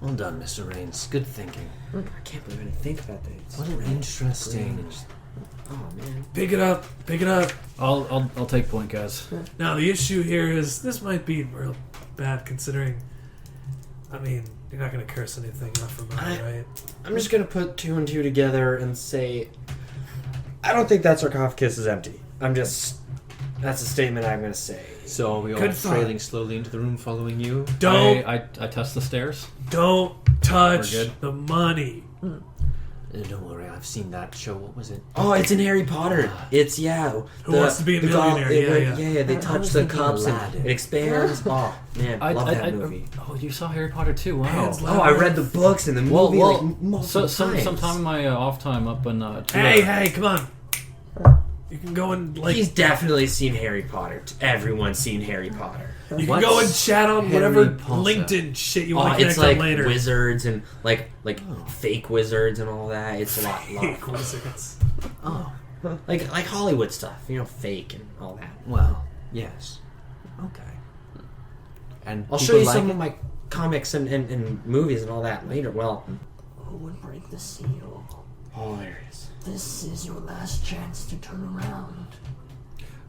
Well done, Mr. Rains. Good thinking. I can't believe I didn't think about that. It's What an red, interesting... green. Oh man. Pick it up. Pick it up. I'll take point, guys. Now, the issue here is this might be real bad considering. I mean, you're not going to curse anything off for money, right? I'm just gonna put 2 and 2 together and say, I don't think that sarcophagus is empty. That's a statement I'm gonna say. So are we all Good thought. trailing slowly into the room following you? Don't I test the stairs. don't touch We're good. the money. Don't worry, I've seen that show. What was it? Oh, it's in Harry Potter. It's Who wants to be a the millionaire? Yeah. They I touch was the thinking cups and Aladdin. it expands. Oh man, love that movie. Oh, you saw Harry Potter too? Wow. Hands Oh, I read the books and the movie like multiple times. sometime in my off time up in Hey, come on. You can go and He's definitely seen Harry Potter. Everyone's seen Harry Potter. you can go and chat on Harry whatever Potter? LinkedIn shit you Oh, want to it's connect like on later. wizards and like fake wizards and all that. It's a lot of Fake fun. wizards. Oh, Like Hollywood stuff, fake and all that. well, yes. Okay. And I'll show people you like some it? of my comics and movies and all that later. Well, Who would break the seal? oh, there it is. This is your last chance to turn around.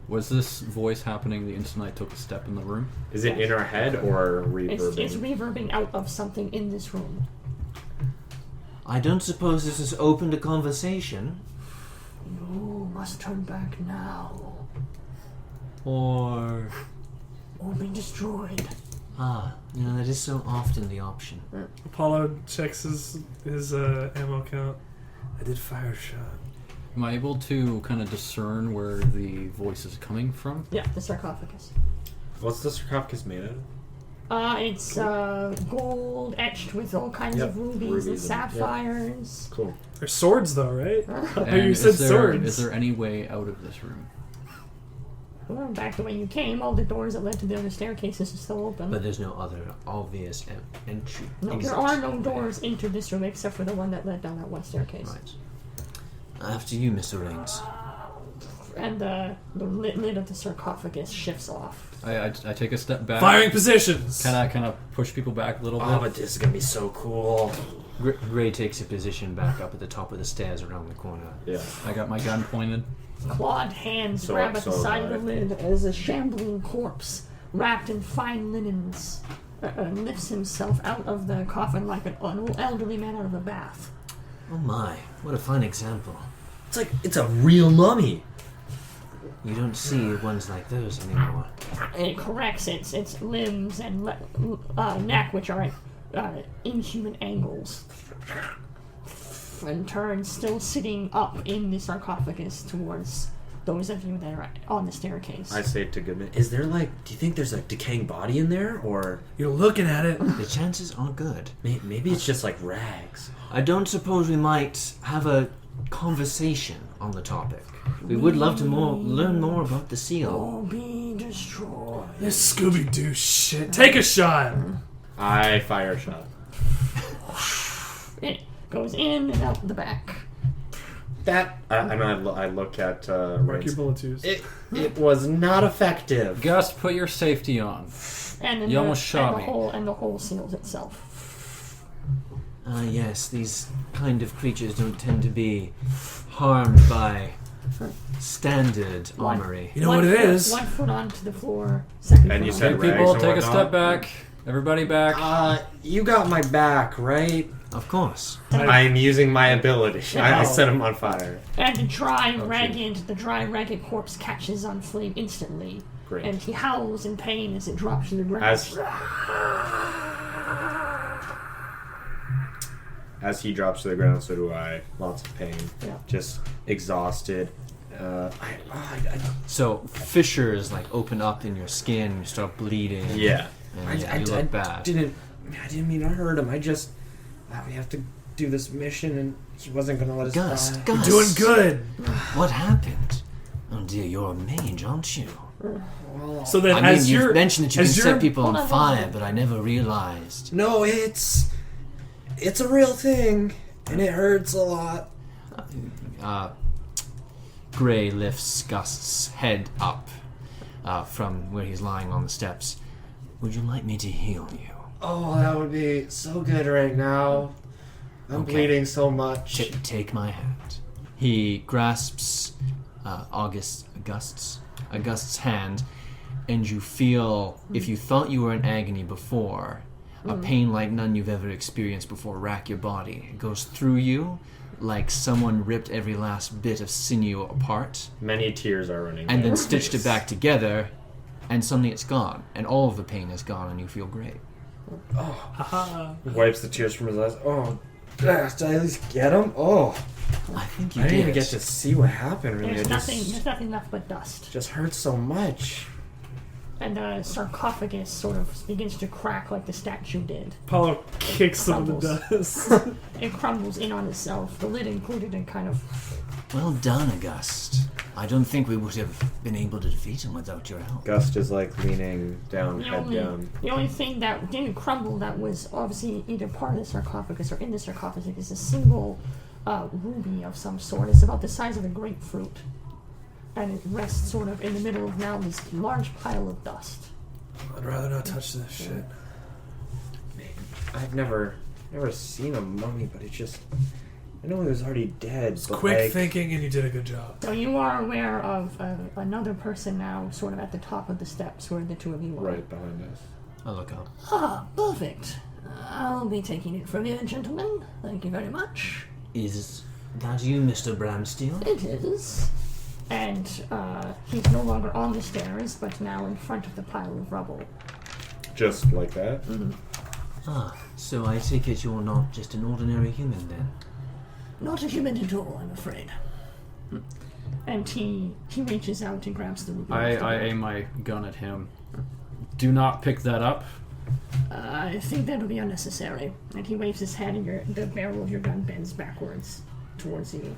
Was this voice happening the instant I took a step in the room? Is it in our head or reverbing? It's reverbing out of something in this room. I don't suppose this has opened a conversation. You must turn back now, Or... or be destroyed. that is so often the option. Apollo checks his ammo count. I did fire a shot. Am I able to kind of discern where the voice is coming from? Yeah, the sarcophagus. What's the sarcophagus made out of? It's gold etched with all kinds Yep, of rubies and rubies and- sapphires. Cool. They're swords, though, right? And you said is swords. there any way out of this room? Well, back the way you came, all the doors that led to the other staircases are still open. But there's no other obvious entry. No, exit. there are no doors into this room except for the one that led down that one staircase. Right. After you, Mr. Rings. And the lid of the sarcophagus shifts off. I take a step back. Firing positions. Kind of push people back a little bit. Oh, but this is gonna be so cool. Gray takes a position back up at the top of the stairs around the corner. Yeah. I got my gun pointed. Clawed hands So grab at the so side of the right. lid as a shambling corpse, wrapped in fine linens, lifts himself out of the coffin like an elderly man out of a bath. Oh my, what a fine example. It's like it's a real mummy. You don't see ones like those anymore. It corrects its limbs and neck, which are at inhuman angles, and turns, still sitting up in the sarcophagus, towards those of you that are on the staircase. I say to Goodman, Is there like? Do you think there's a decaying body in there, or You're looking at it. The chances are good. maybe it's just like rags? I don't suppose we might have a conversation on the topic. We would love to learn more about the seal. All be destroyed. This Scooby-Doo shit. Take a shot. I fire a shot. It goes in and out the back. That and I look at Mark your Rings. bullet twos. It was not effective. Gus, put your safety on. And then You almost shot me. The hole seals itself. Yes, these kind of creatures don't tend to be harmed by standard armory. You know what it is? 1 foot onto the floor. Second And foot you on. said Okay, rags people, and take a whatnot? step back. Everybody back. You got my back, right? Of course. I'm using my ability. I set him on fire. And the dry, ragged corpse catches on flame instantly. Great. And he howls in pain as it drops to the ground. As he drops to the ground, so do I. Lots of pain. Yeah. Just exhausted. So fissures like open up in your skin, you start bleeding. Yeah. And you look bad. I didn't mean to hurt him. I just we have to do this mission, and he wasn't gonna let us Gus, die. Gus. Doing good. What happened? Oh dear, you're a mage, aren't you? So then, I mean, as you've you're mentioned that you can as set you're- people Hold on on, fire, hold on. but I never realized. No, it's a real thing, and it hurts a lot. Gray lifts Gus's head up from where he's lying on the steps. Would you like me to heal you? Oh, that would be so good right now. I'm Okay. bleeding so much. Take my hand. He grasps August's hand, and you feel, if you thought you were in agony before, a pain like none you've ever experienced before rack your body. It goes through you like someone ripped every last bit of sinew apart Many tears are running. and down then my stitched it face. back together, and suddenly it's gone, and all of the pain is gone, and you feel great. Wipes the tears from his eyes. Oh, did I at least get him? Oh, I think you I didn't did. even get to see what happened. Really, There's it nothing left but dust. just hurts so much. And the sarcophagus sort of begins to crack like the statue did. Apollo kicks some of the dust. It crumbles in on itself, the lid included, and kind of... Well done, August. I don't think we would have been able to defeat him without your help. Gust is like leaning down, head down. The only thing that didn't crumble that was obviously either part of the sarcophagus or in the sarcophagus is a single ruby of some sort. It's about the size of a grapefruit. And it rests sort of in the middle of now this large pile of dust. I'd rather not touch this shit. I've never seen a mummy, but it just. I know he was already dead. It's but quick like, thinking, and you did a good job. So you are aware of another person now sort of at the top of the steps where the two of you are. right behind us. I'll look up. Ah, perfect. I'll be taking it from you, gentlemen. Thank you very much. Is that you, Mr. Bramsteele? It is. And he's no longer on the stairs, but now in front of the pile of rubble. Just like that. Ah, so I take it you're not just an ordinary human then? Not a human at all, I'm afraid. And he reaches out and grabs the ruby. I aim my gun at him. Do not pick that up. I think that'll be unnecessary. And he waves his head, and the barrel of your gun bends backwards towards you.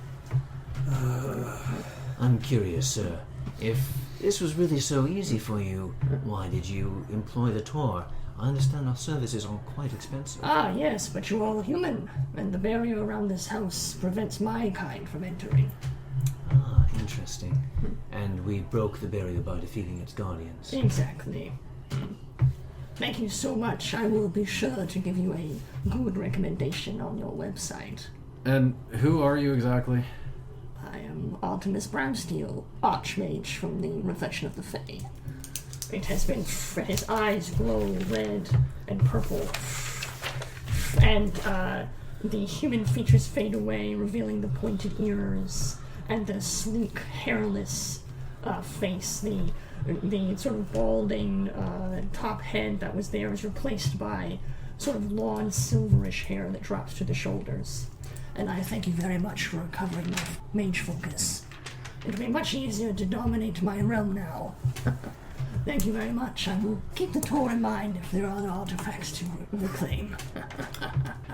I'm curious, sir. If this was really so easy for you, why did you employ the Tor? I understand our services are quite expensive. Ah, yes, but you're all human, and the barrier around this house prevents my kind from entering. Ah, interesting. And we broke the barrier by defeating its guardians. Exactly. Thank you so much. I will be sure to give you a good recommendation on your website. And who are you exactly? I am Artemis Bramsteele, Archmage from the Reflection of the Fae. It has been... his eyes glow red and purple. And the human features fade away, revealing the pointed ears and the sleek, hairless face. The sort of balding top head that was there is replaced by sort of long silverish hair that drops to the shoulders. And I thank you very much for recovering my mage focus. It'll be much easier to dominate my realm now. Thank you very much. I will keep the Tor in mind if there are other artifacts to reclaim.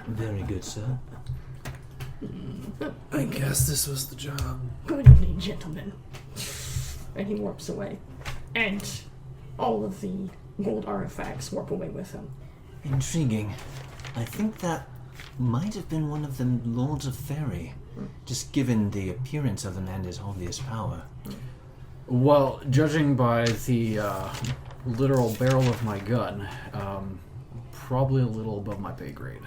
Very good, sir. I guess this was the job. Good evening, gentlemen. And he warps away. And all of the gold artifacts warp away with him. Intriguing. I think that might have been one of the Lords of Faerie, just given the appearance of him and his obvious power. Well, judging by the literal barrel of my gun, probably a little above my pay grade.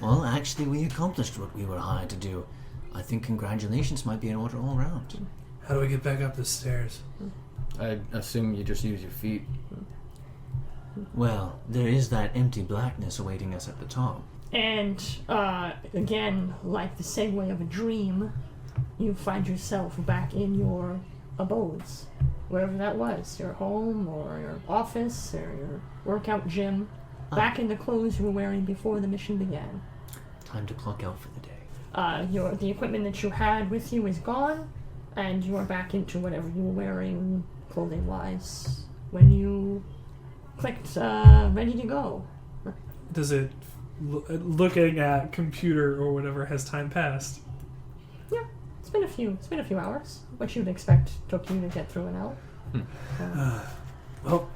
Well, actually, we accomplished what we were hired to do. I think congratulations might be in order all around. How do we get back up the stairs? I assume you just use your feet. Well, there is that empty blackness awaiting us at the top. And, again, like the segue of a dream, you find yourself back in your abodes. Wherever that was. Your home, or your office, or your workout gym. Back in the clothes you were wearing before the mission began. Time to clock out for the day. The equipment that you had with you is gone, and you are back into whatever you were wearing, clothing-wise, when you clicked ready to go. Does it... looking at computer or whatever, has time passed? Yeah, it's been a few hours. What you'd expect took you to get through and out. Well,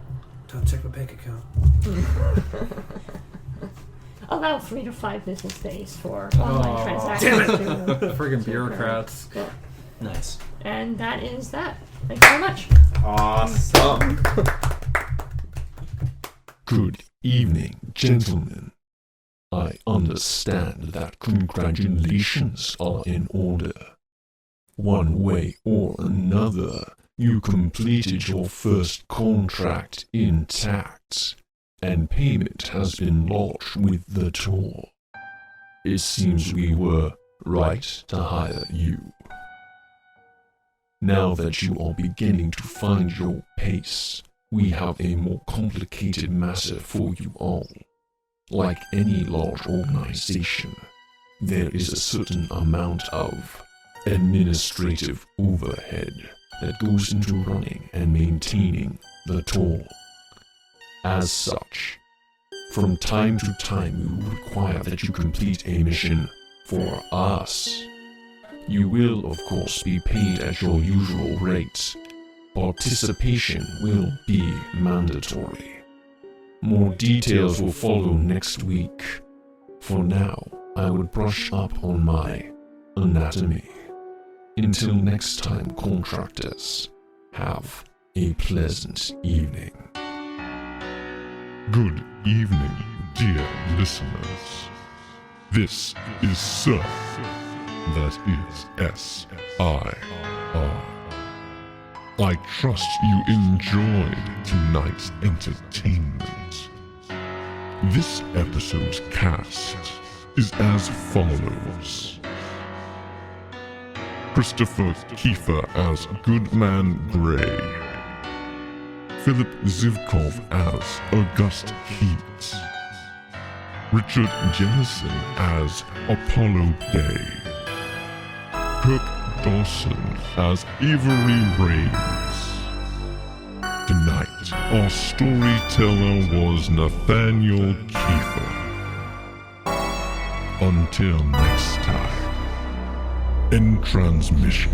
time to check my bank account. About 3 to 5 business days for online transactions. Friggin' bureaucrats. Yeah. Nice. And that is that. Thank you very much. Awesome. Good evening, gentlemen. I understand that congratulations are in order. One way or another, you completed your first contract intact, and payment has been lodged with the Tor. It seems we were right to hire you. Now that you are beginning to find your pace, we have a more complicated matter for you all. Like any large organization, there is a certain amount of administrative overhead that goes into running and maintaining the Tor. As such, from time to time we will require that you complete a mission for us. You will, of course, be paid at your usual rate. Participation will be mandatory. More details will follow next week. For now, I would brush up on my anatomy. Until next time, contractors, have a pleasant evening. Good evening, dear listeners. This is S.I.R. That is S.I.R. I trust you enjoyed tonight's entertainment. This episode's cast is as follows. Christopher Keefer as Goodman Gray. Philip Zivkov as August Heat. Richard Jennison as Apollo Day. Kirk Dawson as Avery Rains. Tonight, our storyteller was Nathaniel Keefer. Until next time, in transmission.